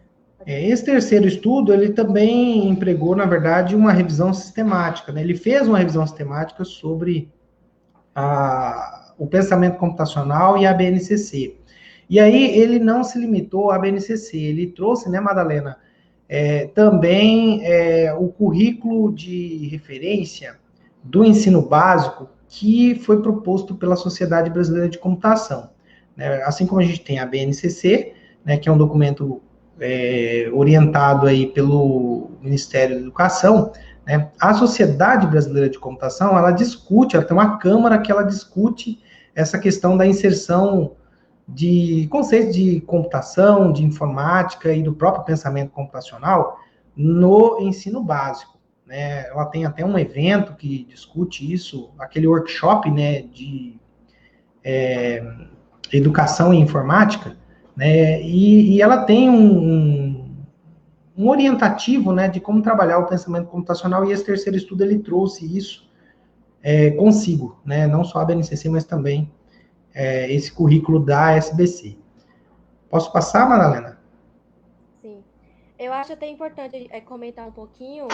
Esse terceiro estudo, ele também empregou, na verdade, uma revisão sistemática, né? Ele fez uma revisão sistemática sobre o pensamento computacional e a BNCC. E aí, ele não se limitou à BNCC, ele trouxe, né, Madalena, Também o currículo de referência do ensino básico que foi proposto pela Sociedade Brasileira de Computação. Assim como a gente tem a BNCC, né, que é um documento orientado aí pelo Ministério da Educação, né, a Sociedade Brasileira de Computação, ela tem uma câmara que ela discute essa questão da inserção de conceitos de computação, de informática e do próprio pensamento computacional no ensino básico. Né? Ela tem até um evento que discute isso, aquele workshop, né, de educação em informática, né, e ela tem um orientativo, né, de como trabalhar o pensamento computacional, e esse terceiro estudo ele trouxe isso consigo, né, não só a BNCC, mas também esse currículo da SBC. Posso passar, Madalena? Sim. Eu acho até importante comentar um pouquinho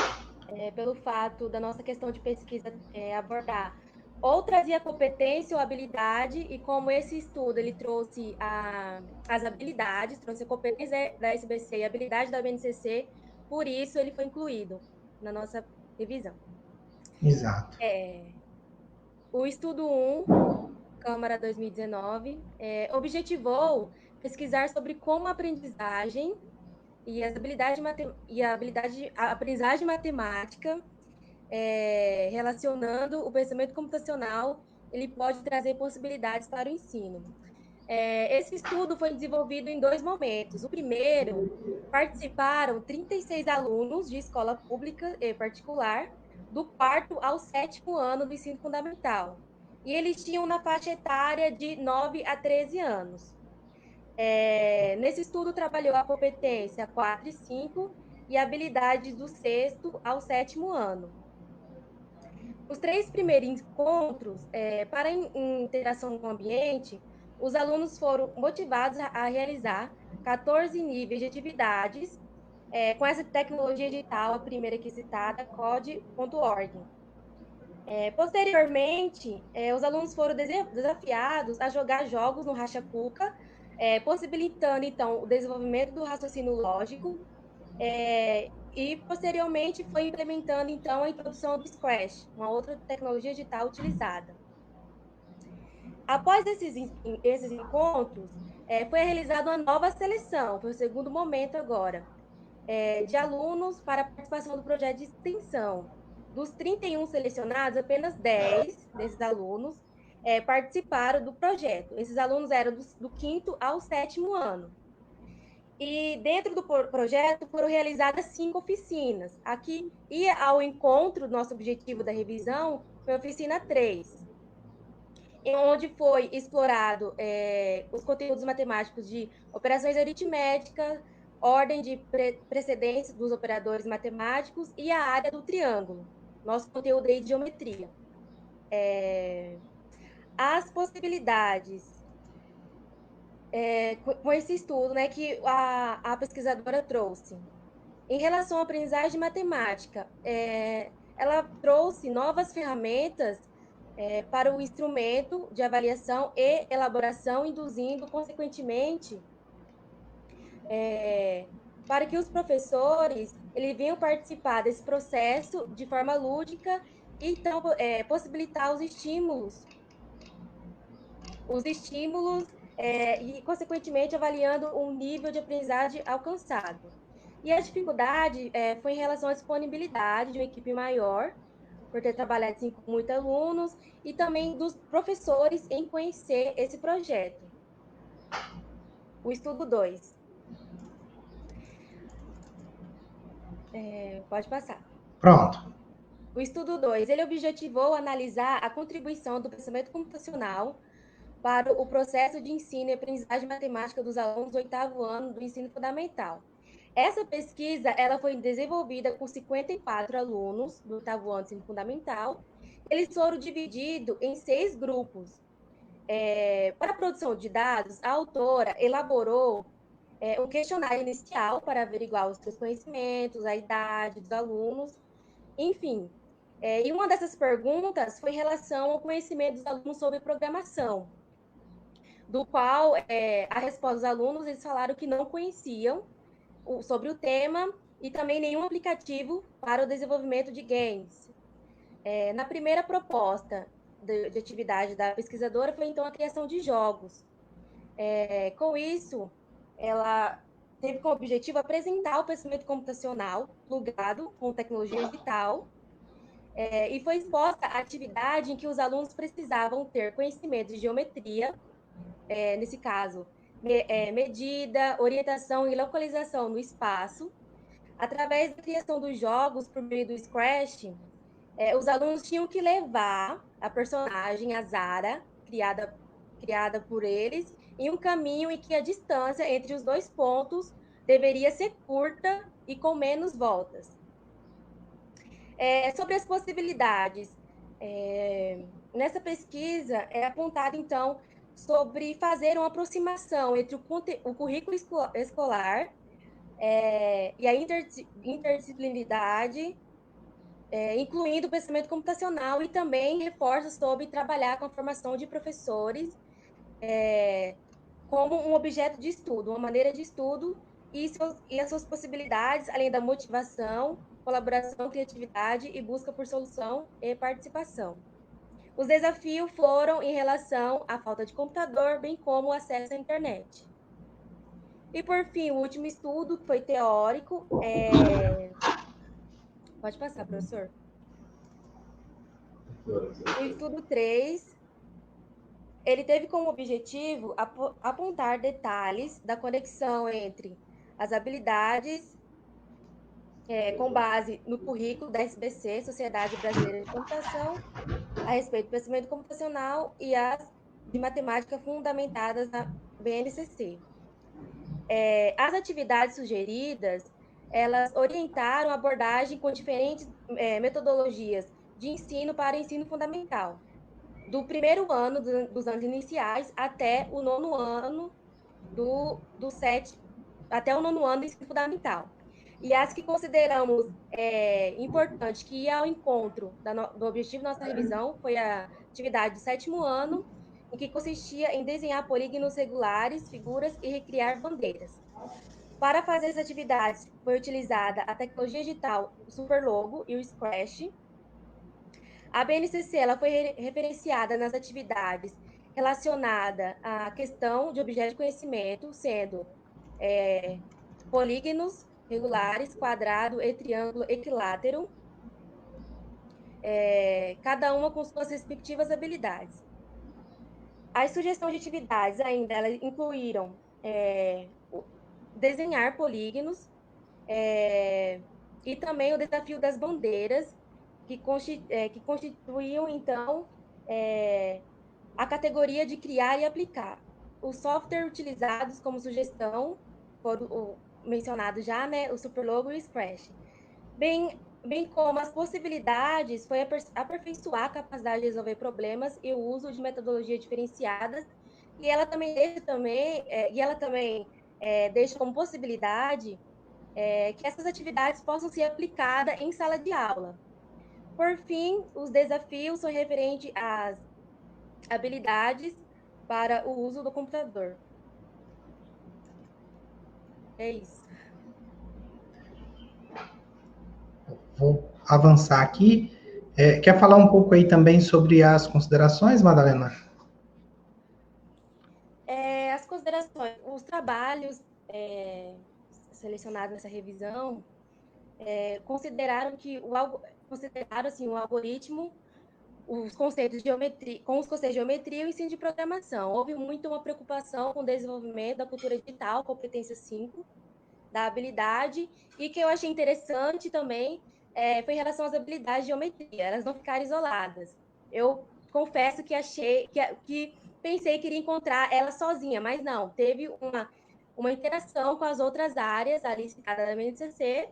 pelo fato da nossa questão de pesquisa abordar ou trazia competência ou habilidade, e como esse estudo ele trouxe as habilidades, trouxe a competência da SBC e a habilidade da BNCC, por isso ele foi incluído na nossa revisão. Exato. O estudo 1, Câmara 2019, objetivou pesquisar sobre como a aprendizagem e a aprendizagem matemática, relacionando o pensamento computacional, ele pode trazer possibilidades para o ensino. Esse estudo foi desenvolvido em 2 momentos. O primeiro, participaram 36 alunos de escola pública e particular, do 4º ao 7º ano do ensino fundamental. E eles tinham na faixa etária de 9 a 13 anos. Nesse estudo, trabalhou a competência 4 e 5 e habilidades do 6º ao 7º ano. Os 3 primeiros encontros, para interação com o ambiente, os alunos foram motivados a realizar 14 níveis de atividades com essa tecnologia digital, a primeira aqui citada, code.org. Posteriormente, os alunos foram desafiados a jogar jogos no Racha Cuca, possibilitando, então, o desenvolvimento do raciocínio lógico, e, posteriormente, foi implementando, então, a introdução do Scratch, uma outra tecnologia digital utilizada. Após esses encontros, foi realizada uma nova seleção, foi o segundo momento agora, de alunos para a participação do projeto de extensão. Dos 31 selecionados, apenas 10 desses alunos participaram do projeto. Esses alunos eram do 5º ao 7º ano. E dentro do projeto foram realizadas 5 oficinas. Aqui, e ao encontro, nosso objetivo da revisão, foi a oficina 3, onde foi explorado os conteúdos matemáticos de operações aritméticas, ordem de precedência dos operadores matemáticos e a área do triângulo. Nosso conteúdo aí de geometria. As possibilidades com esse estudo, né, que a pesquisadora trouxe. Em relação à aprendizagem matemática, ela trouxe novas ferramentas para o instrumento de avaliação e elaboração, induzindo, consequentemente, para que os professores eles venham participar desse processo de forma lúdica e, então, possibilitar os estímulos e, consequentemente, avaliando o nível de aprendizagem alcançado. E a dificuldade foi em relação à disponibilidade de uma equipe maior, por ter trabalhado assim, com muitos alunos, e também dos professores em conhecer esse projeto. O estudo 2. Pode passar. Pronto. O estudo 2, ele objetivou analisar a contribuição do pensamento computacional para o processo de ensino e aprendizagem matemática dos alunos do 8º ano do ensino fundamental. Essa pesquisa ela foi desenvolvida com 54 alunos do 8º ano do ensino fundamental. Eles foram divididos em 6 grupos. Para a produção de dados, a autora elaborou um questionário inicial para averiguar os seus conhecimentos, a idade dos alunos, enfim. E uma dessas perguntas foi em relação ao conhecimento dos alunos sobre programação, do qual a resposta dos alunos, eles falaram que não conheciam sobre o tema e também nenhum aplicativo para o desenvolvimento de games. Na primeira proposta de atividade da pesquisadora foi, então, a criação de jogos. Com isso, ela teve como objetivo apresentar o pensamento computacional plugado com tecnologia digital, e foi exposta a atividade em que os alunos precisavam ter conhecimento de geometria, nesse caso, medida, orientação e localização no espaço. Através da criação dos jogos por meio do Scratch, os alunos tinham que levar a personagem, a Zara, criada por eles, em um caminho em que a distância entre os dois pontos deveria ser curta e com menos voltas. Sobre as possibilidades, nessa pesquisa é apontado, então, sobre fazer uma aproximação entre o currículo escolar e a interdisciplinaridade, incluindo o pensamento computacional, e também reforça sobre trabalhar com a formação de professores como um objeto de estudo, uma maneira de estudo, e as suas possibilidades, além da motivação, colaboração, criatividade e busca por solução e participação. Os desafios foram em relação à falta de computador, bem como o acesso à internet. E, por fim, o último estudo, que foi teórico, Pode passar, professor. O estudo 3, ele teve como objetivo apontar detalhes da conexão entre as habilidades com base no currículo da SBC, Sociedade Brasileira de Computação, a respeito do pensamento computacional e as de matemática fundamentadas na BNCC. As atividades sugeridas, elas orientaram a abordagem com diferentes metodologias de ensino para o ensino fundamental, do primeiro ano dos anos iniciais até o nono ano até o nono ano do ensino fundamental. E as que consideramos importante que ia ao encontro do objetivo da nossa revisão foi a atividade do sétimo ano, em que consistia em desenhar polígonos regulares, figuras e recriar bandeiras. Para fazer as atividades, foi utilizada a tecnologia digital, o Superlogo e o Scratch. A BNCC ela foi referenciada nas atividades relacionadas à questão de objeto de conhecimento, sendo polígonos regulares, quadrado e triângulo equilátero, cada uma com suas respectivas habilidades. As sugestões de atividades ainda elas incluíram desenhar polígonos e também o desafio das bandeiras, que constituíam, então, a categoria de criar e aplicar. Os softwares utilizados como sugestão foram mencionados já, né, o Superlogo e o Scratch. Bem como as possibilidades foi aperfeiçoar a capacidade de resolver problemas e o uso de metodologias diferenciadas, e ela também deixa como possibilidade que essas atividades possam ser aplicadas em sala de aula. Por fim, os desafios são referentes às habilidades para o uso do computador. É isso. Vou avançar aqui. Quer falar um pouco aí também sobre as considerações, Madalena? As considerações, os trabalhos selecionados nessa revisão consideraram assim, o algoritmo, os conceitos de geometria, com os conceitos de geometria e o ensino de programação. Houve muito uma preocupação com o desenvolvimento da cultura digital, competência 5, da habilidade, e que eu achei interessante também foi em relação às habilidades de geometria, elas não ficarem isoladas. Eu confesso que pensei que iria encontrar ela sozinha, mas não, teve uma interação com as outras áreas ali citadas da BNCC,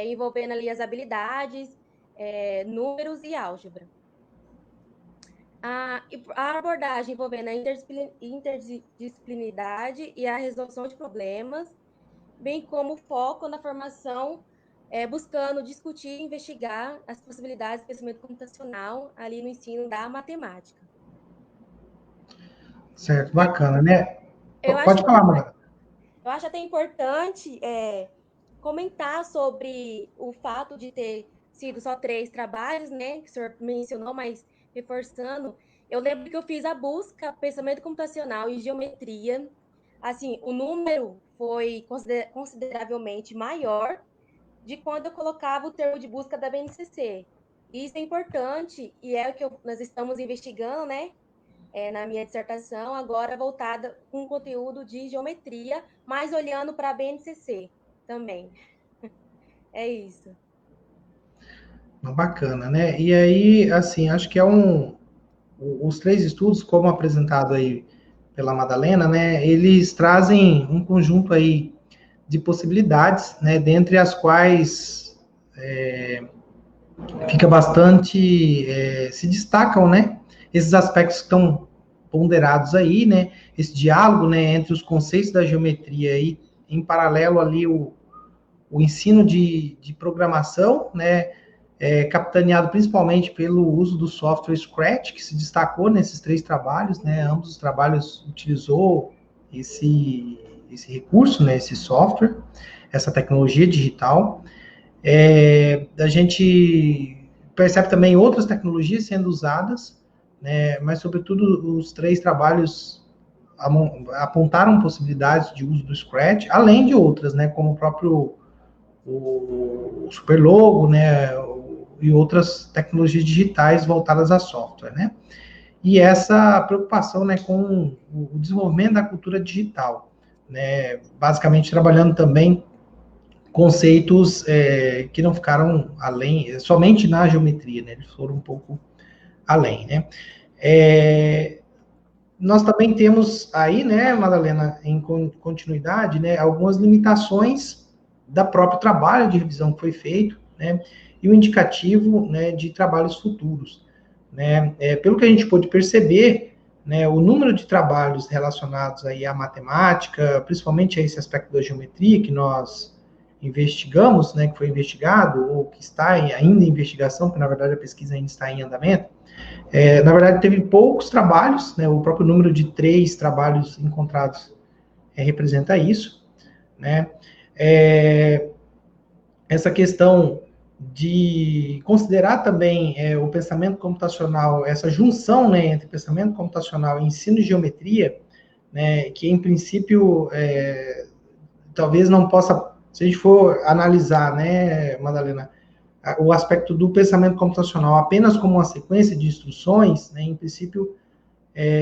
envolvendo ali as habilidades, números e álgebra. A abordagem envolvendo a interdisciplinaridade e a resolução de problemas, bem como foco na formação, buscando discutir e investigar as possibilidades de pensamento computacional ali no ensino da matemática. Certo, bacana, né? Pode falar, Madalena. Eu acho até importante comentar sobre o fato de ter sido só 3 trabalhos, né, que o senhor mencionou, mas reforçando, eu lembro que eu fiz a busca pensamento computacional e geometria. Assim, o número foi consideravelmente maior de quando eu colocava o termo de busca da BNCC. Isso é importante e é o que nós estamos investigando, né, na minha dissertação, agora voltada com conteúdo de geometria, mas olhando para a BNCC também. É isso. Bacana, né? E aí, assim, acho que os 3 estudos, como apresentado aí pela Madalena, né, eles trazem um conjunto aí de possibilidades, né, dentre as quais fica bastante, se destacam, né, esses aspectos que estão ponderados aí, né, esse diálogo, né, entre os conceitos da geometria e, em paralelo ali, o ensino de programação, né, capitaneado principalmente pelo uso do software Scratch, que se destacou nesses 3 trabalhos, né, ambos os trabalhos utilizou esse recurso, né, esse software, essa tecnologia digital. A gente percebe também outras tecnologias sendo usadas, né, mas, sobretudo, os 3 trabalhos apontaram possibilidades de uso do Scratch, além de outras, né, como o próprio o Superlogo, né, e outras tecnologias digitais voltadas a software, né? E essa preocupação, né, com o desenvolvimento da cultura digital, né, basicamente trabalhando também conceitos que não ficaram além, somente na geometria, né, eles foram um pouco além, né. Nós também temos aí, né, Madalena, em continuidade, né, algumas limitações da próprio trabalho de revisão que foi feito, né, e o indicativo, né, de trabalhos futuros, né. Pelo que a gente pôde perceber, né, o número de trabalhos relacionados aí à matemática, principalmente a esse aspecto da geometria que nós investigamos, né, que foi investigado, ou que está ainda em investigação, porque na verdade a pesquisa ainda está em andamento, na verdade teve poucos trabalhos, né, o próprio número de 3 trabalhos encontrados representa isso, né. Essa questão de considerar também o pensamento computacional, essa junção, né, entre pensamento computacional e ensino de geometria, né, que em princípio talvez não possa, se a gente for analisar, né, Madalena, o aspecto do pensamento computacional apenas como uma sequência de instruções, né, em princípio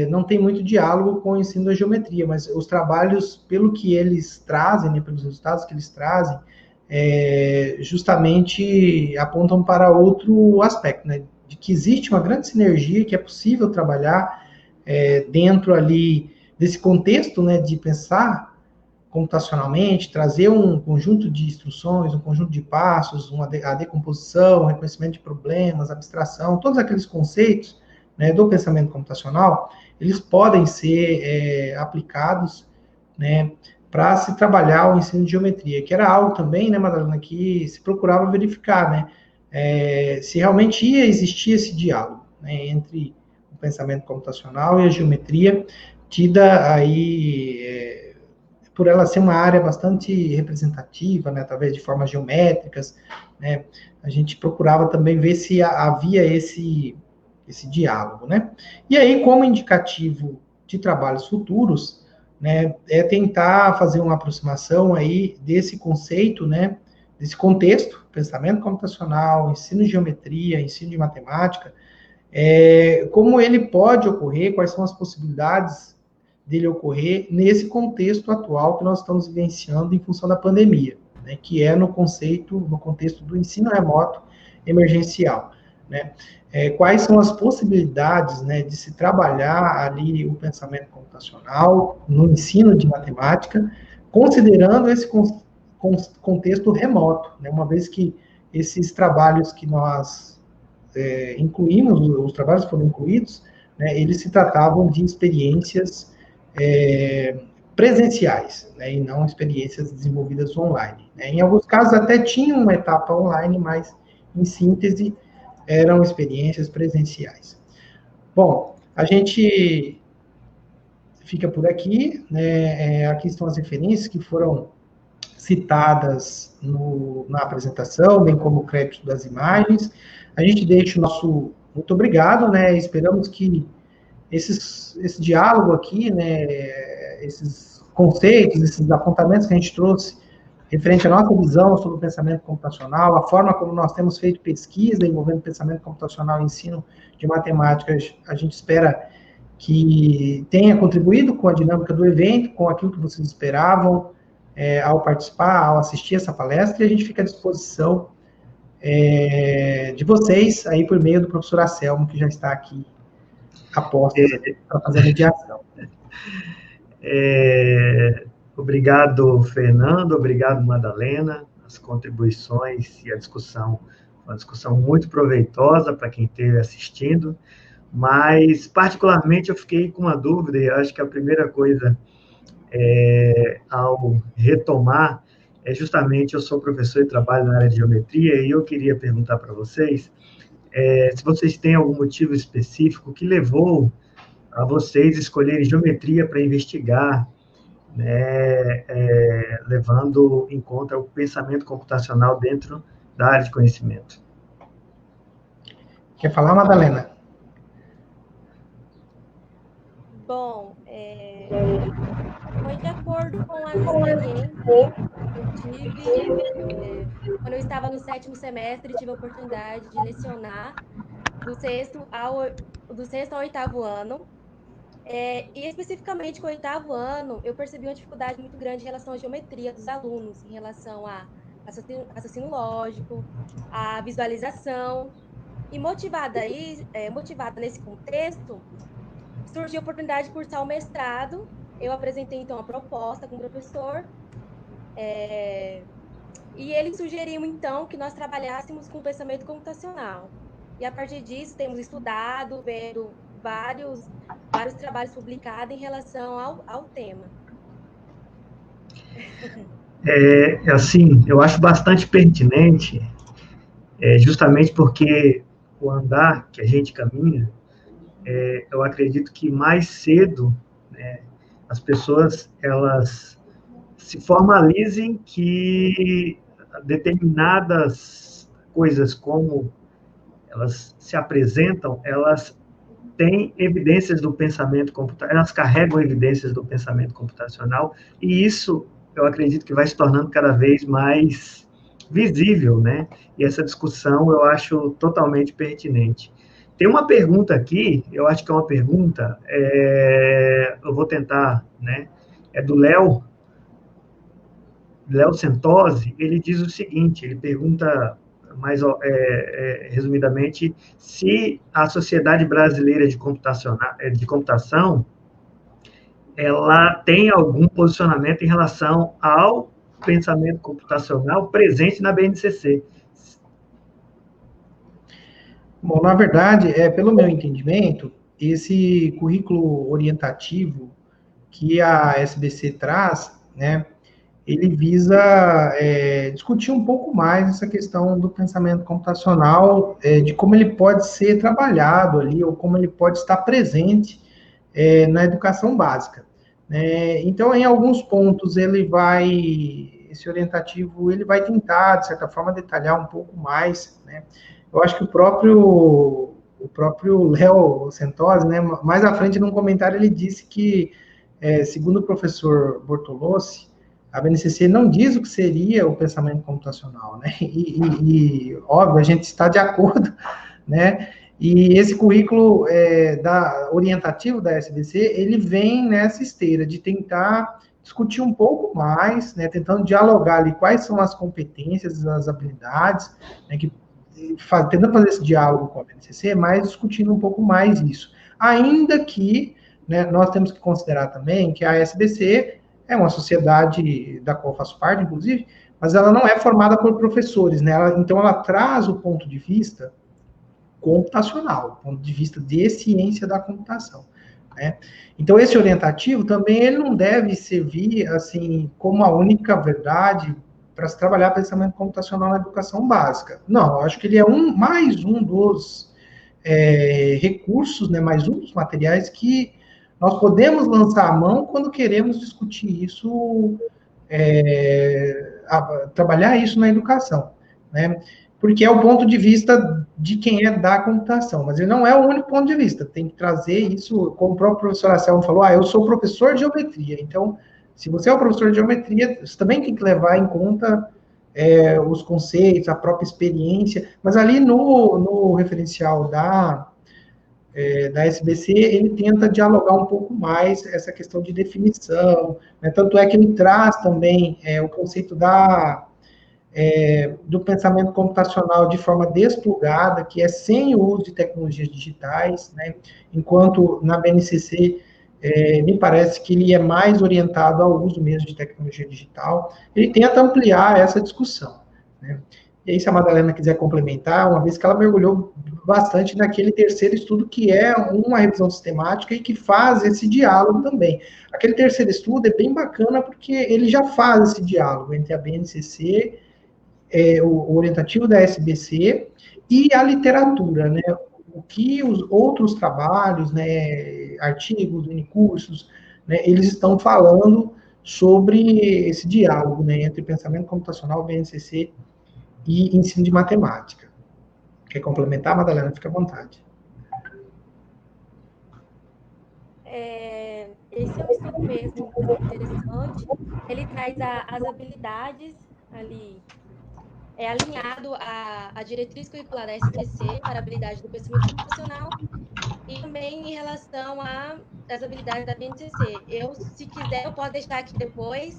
não tem muito diálogo com o ensino da geometria, mas os trabalhos, pelo que eles trazem, né, pelos resultados que eles trazem, justamente apontam para outro aspecto, né, de que existe uma grande sinergia, que é possível trabalhar dentro ali desse contexto, né, de pensar computacionalmente, trazer um conjunto de instruções, um conjunto de passos, a decomposição, o reconhecimento de problemas, abstração, todos aqueles conceitos, né, do pensamento computacional, eles podem ser aplicados, né, para se trabalhar o ensino de geometria, que era algo também, né, Madalena, que se procurava verificar, né, se realmente ia existir esse diálogo, né, entre o pensamento computacional e a geometria, tida aí por ela ser uma área bastante representativa, né, através de formas geométricas, né, a gente procurava também ver se havia esse diálogo, né. E aí, como indicativo de trabalhos futuros, né, é tentar fazer uma aproximação aí desse conceito, né, desse contexto, pensamento computacional, ensino de geometria, ensino de matemática, como ele pode ocorrer, quais são as possibilidades dele ocorrer nesse contexto atual que nós estamos vivenciando em função da pandemia, né, que é no contexto do ensino remoto emergencial, né. Quais são as possibilidades, né, de se trabalhar ali o pensamento computacional no ensino de matemática, considerando esse contexto remoto, né, uma vez que esses trabalhos que nós incluímos, os trabalhos que foram incluídos, né, eles se tratavam de experiências presenciais, né, e não experiências desenvolvidas online, né. Em alguns casos até tinham uma etapa online, mas em síntese eram experiências presenciais. Bom, a gente fica por aqui, né, aqui estão as referências que foram citadas na apresentação, bem como o crédito das imagens. A gente deixa o nosso muito obrigado, né? Esperamos que esse diálogo aqui, né, esses conceitos, esses apontamentos que a gente trouxe referente à nossa visão sobre o pensamento computacional, a forma como nós temos feito pesquisa envolvendo pensamento computacional e ensino de matemática, a gente espera que tenha contribuído com a dinâmica do evento, com aquilo que vocês esperavam ao participar, ao assistir essa palestra, e a gente fica à disposição de vocês, aí por meio do professor Anselmo, que já está aqui a posto para fazer a mediação. Obrigado, Fernando, obrigado, Madalena, as contribuições e a discussão, uma discussão muito proveitosa para quem esteve assistindo, mas, particularmente, eu fiquei com uma dúvida, e acho que a primeira coisa, ao retomar, justamente, eu sou professor e trabalho na área de geometria, e eu queria perguntar para vocês se vocês têm algum motivo específico que levou a vocês escolherem geometria para investigar, né, levando em conta o pensamento computacional dentro da área de conhecimento. Quer falar, Madalena? Bom, foi de acordo com as experiências que eu tive. Quando eu estava no 7º semestre, tive a oportunidade de lecionar do sexto ao 8º ano. E especificamente com o 8º ano, eu percebi uma dificuldade muito grande em relação à geometria dos alunos, em relação a raciocínio lógico, a visualização. E motivada nesse contexto, surgiu a oportunidade de cursar o mestrado. Eu apresentei, então, a proposta com o professor, e ele sugeriu, então, que nós trabalhássemos com pensamento computacional. E, a partir disso, temos estudado, vendo vários trabalhos publicados em relação ao tema. Assim, eu acho bastante pertinente, justamente porque o andar que a gente caminha, eu acredito que mais cedo, né, as pessoas, elas se formalizem que determinadas coisas, como elas se apresentam, elas têm evidências do pensamento computacional, elas carregam evidências do pensamento computacional, e isso, eu acredito que vai se tornando cada vez mais visível, né? E essa discussão eu acho totalmente pertinente. Tem uma pergunta aqui, eu acho que é uma pergunta, eu vou tentar, né? É do Léo Sentosi. Ele diz o seguinte, ele pergunta, mais resumidamente, se a Sociedade Brasileira de Computação, ela tem algum posicionamento em relação ao pensamento computacional presente na BNCC. Bom, na verdade, pelo meu entendimento, esse currículo orientativo que a SBC traz, né, ele visa discutir um pouco mais essa questão do pensamento computacional, de como ele pode ser trabalhado ali, ou como ele pode estar presente na educação básica. Então, em alguns pontos, esse orientativo, ele vai tentar, de certa forma, detalhar um pouco mais, né? Eu acho que o próprio Léo Sentosi, né, mais à frente, num comentário, ele disse que, segundo o professor Bortolossi, a BNCC não diz o que seria o pensamento computacional, né? E óbvio, a gente está de acordo, né? E esse currículo orientativo da SBC, ele vem nessa esteira de tentar discutir um pouco mais, né? Tentando dialogar ali quais são as competências, as habilidades, né? Tentando fazer esse diálogo com a BNCC, mas discutindo um pouco mais isso. Ainda que, né, nós temos que considerar também que a SBC é uma sociedade da qual eu faço parte, inclusive, mas ela não é formada por professores, né? Então, ela traz o ponto de vista computacional, o ponto de vista de ciência da computação, né? Então, esse orientativo também, ele não deve servir, assim, como a única verdade para se trabalhar pensamento computacional na educação básica. Não, eu acho que ele é mais um dos recursos, né, mais um dos materiais que nós podemos lançar a mão quando queremos discutir isso trabalhar isso na educação, né? Porque é o ponto de vista de quem é da computação, mas ele não é o único ponto de vista, tem que trazer isso, como o próprio professor Anselmo falou, eu sou professor de geometria, então, se você é o professor de geometria, você também tem que levar em conta os conceitos, a própria experiência, mas ali no referencial da SBC, ele tenta dialogar um pouco mais essa questão de definição, né? Tanto é que ele traz também o conceito do pensamento computacional de forma desplugada, que é sem o uso de tecnologias digitais, né? Enquanto na BNCC, me parece que ele é mais orientado ao uso mesmo de tecnologia digital. Ele tenta ampliar essa discussão, né? E aí, se a Madalena quiser complementar, uma vez que ela mergulhou bastante naquele terceiro estudo, que é uma revisão sistemática e que faz esse diálogo também. Aquele terceiro estudo é bem bacana, porque ele já faz esse diálogo entre a BNCC, o orientativo da SBC e a literatura, né? O que os outros trabalhos, né, artigos, minicursos, né, eles estão falando sobre esse diálogo, né, entre pensamento computacional, BNCC e ensino de matemática. Quer complementar, Madalena? Fica à vontade. Esse é um estudo mesmo interessante. Ele traz as habilidades ali, alinhado à diretriz curricular da SBC para a habilidade do pensamento computacional e também em relação às habilidades da BNCC. Se quiser, eu posso deixar aqui depois,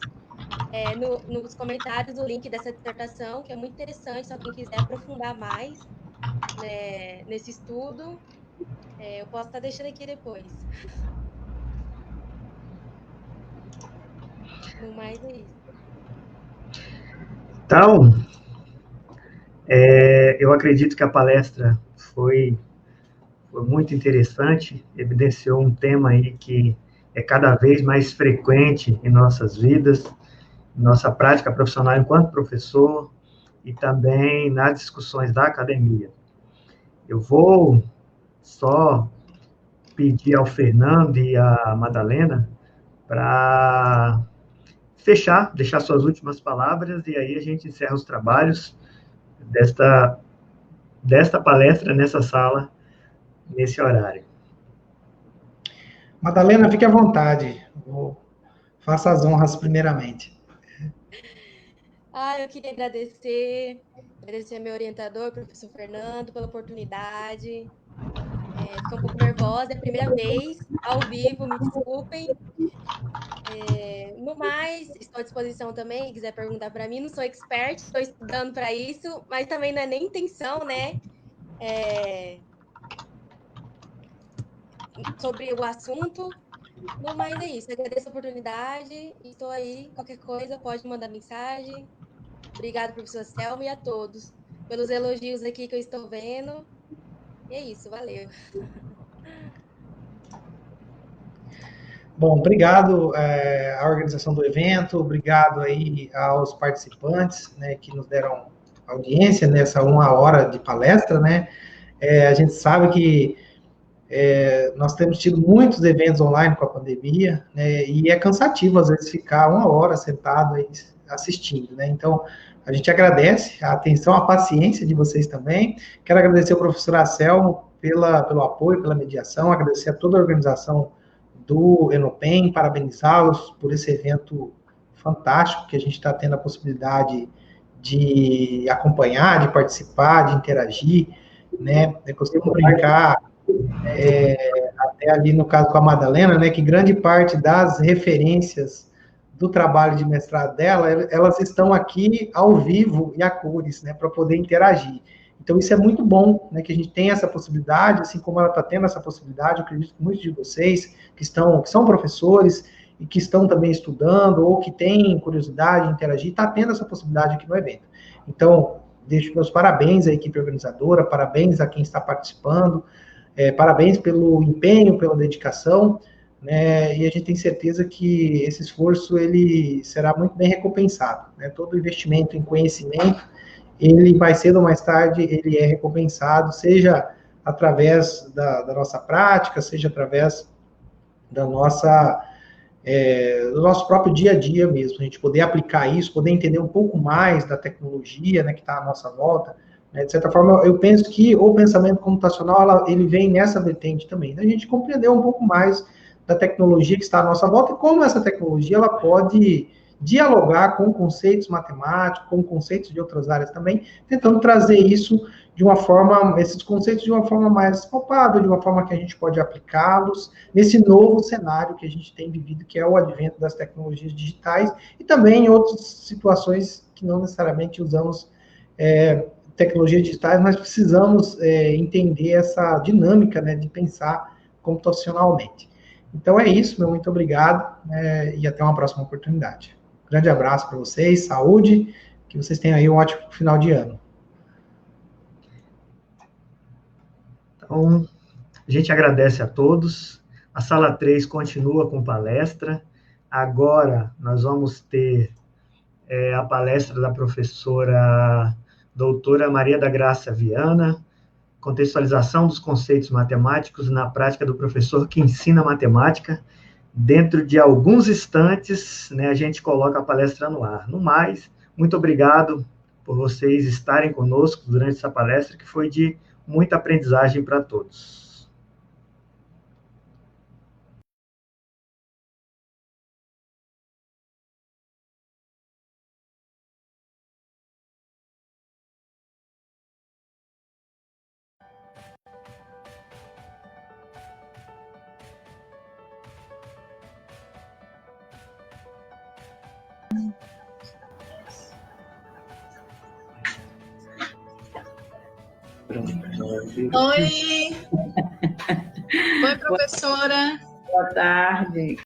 nos comentários, o link dessa dissertação, que é muito interessante, só quem quiser aprofundar mais, né, nesse estudo, eu posso estar deixando aqui depois. No mais é isso. Então, eu acredito que a palestra foi muito interessante, evidenciou um tema aí que é cada vez mais frequente em nossas vidas, em nossa prática profissional enquanto professor e também nas discussões da academia. Eu vou só pedir ao Fernando e à Madalena para deixar suas últimas palavras, e aí a gente encerra os trabalhos desta palestra nessa sala, nesse horário. Madalena, fique à vontade. Faça as honras primeiramente. Eu queria agradecer ao meu orientador, professor Fernando, pela oportunidade. Fiquei um pouco nervosa, é a primeira vez, ao vivo, me desculpem. No mais, estou à disposição também, quiser perguntar para mim, não sou expert, estou estudando para isso, mas também não é nem intenção, né? Sobre o assunto. No mais é isso, agradeço a oportunidade e estou aí, qualquer coisa pode mandar mensagem. Obrigada, professor Selma, e a todos pelos elogios aqui que eu estou vendo. E é isso, valeu. Bom, obrigado à organização do evento, obrigado aí aos participantes, né, que nos deram audiência nessa 1 hora de palestra, né? A gente sabe que nós temos tido muitos eventos online com a pandemia, né, e é cansativo, às vezes, ficar 1 hora sentado aí assistindo, né? Então, a gente agradece a atenção, a paciência de vocês também. Quero agradecer ao professor Anselmo pelo apoio, pela mediação, agradecer a toda a organização do Enopen, parabenizá-los por esse evento fantástico que a gente está tendo a possibilidade de acompanhar, de participar, de interagir, né? Eu costumo brincar, até ali no caso com a Madalena, né, que grande parte das referências do trabalho de mestrado dela, elas estão aqui ao vivo e a cores, né, para poder interagir. Então, isso é muito bom, né, que a gente tem essa possibilidade, assim como ela está tendo essa possibilidade, eu acredito que muitos de vocês que são professores e que estão também estudando ou que têm curiosidade de interagir, está tendo essa possibilidade aqui no evento. Então, deixo meus parabéns à equipe organizadora, parabéns a quem está participando, parabéns pelo empenho, pela dedicação, né, e a gente tem certeza que esse esforço ele será muito bem recompensado, né? Todo investimento em conhecimento, ele mais cedo ou mais tarde, ele é recompensado, seja através da nossa prática, seja através da nossa do nosso próprio dia a dia mesmo, a gente poder aplicar isso, poder entender um pouco mais da tecnologia, né, que está à nossa volta, né? De certa forma, eu penso que o pensamento computacional, ele vem nessa vertente também, da gente compreender um pouco mais da tecnologia que está à nossa volta e como essa tecnologia ela pode dialogar com conceitos matemáticos, com conceitos de outras áreas também, tentando trazer isso de uma forma, esses conceitos de uma forma mais palpável, de uma forma que a gente pode aplicá-los nesse novo cenário que a gente tem vivido, que é o advento das tecnologias digitais, e também em outras situações que não necessariamente usamos tecnologias digitais, mas precisamos entender essa dinâmica, né, de pensar computacionalmente. Então é isso, meu muito obrigado, e até uma próxima oportunidade. Grande abraço para vocês, saúde, que vocês tenham aí um ótimo final de ano. Então, a gente agradece a todos. A sala 3 continua com palestra. Agora nós vamos ter a palestra da professora doutora Maria da Graça Viana, contextualização dos conceitos matemáticos na prática do professor que ensina matemática. Dentro de alguns instantes, né, a gente coloca a palestra no ar. No mais, muito obrigado por vocês estarem conosco durante essa palestra, que foi de muita aprendizagem para todos. Oi! Oi, professora! Boa tarde.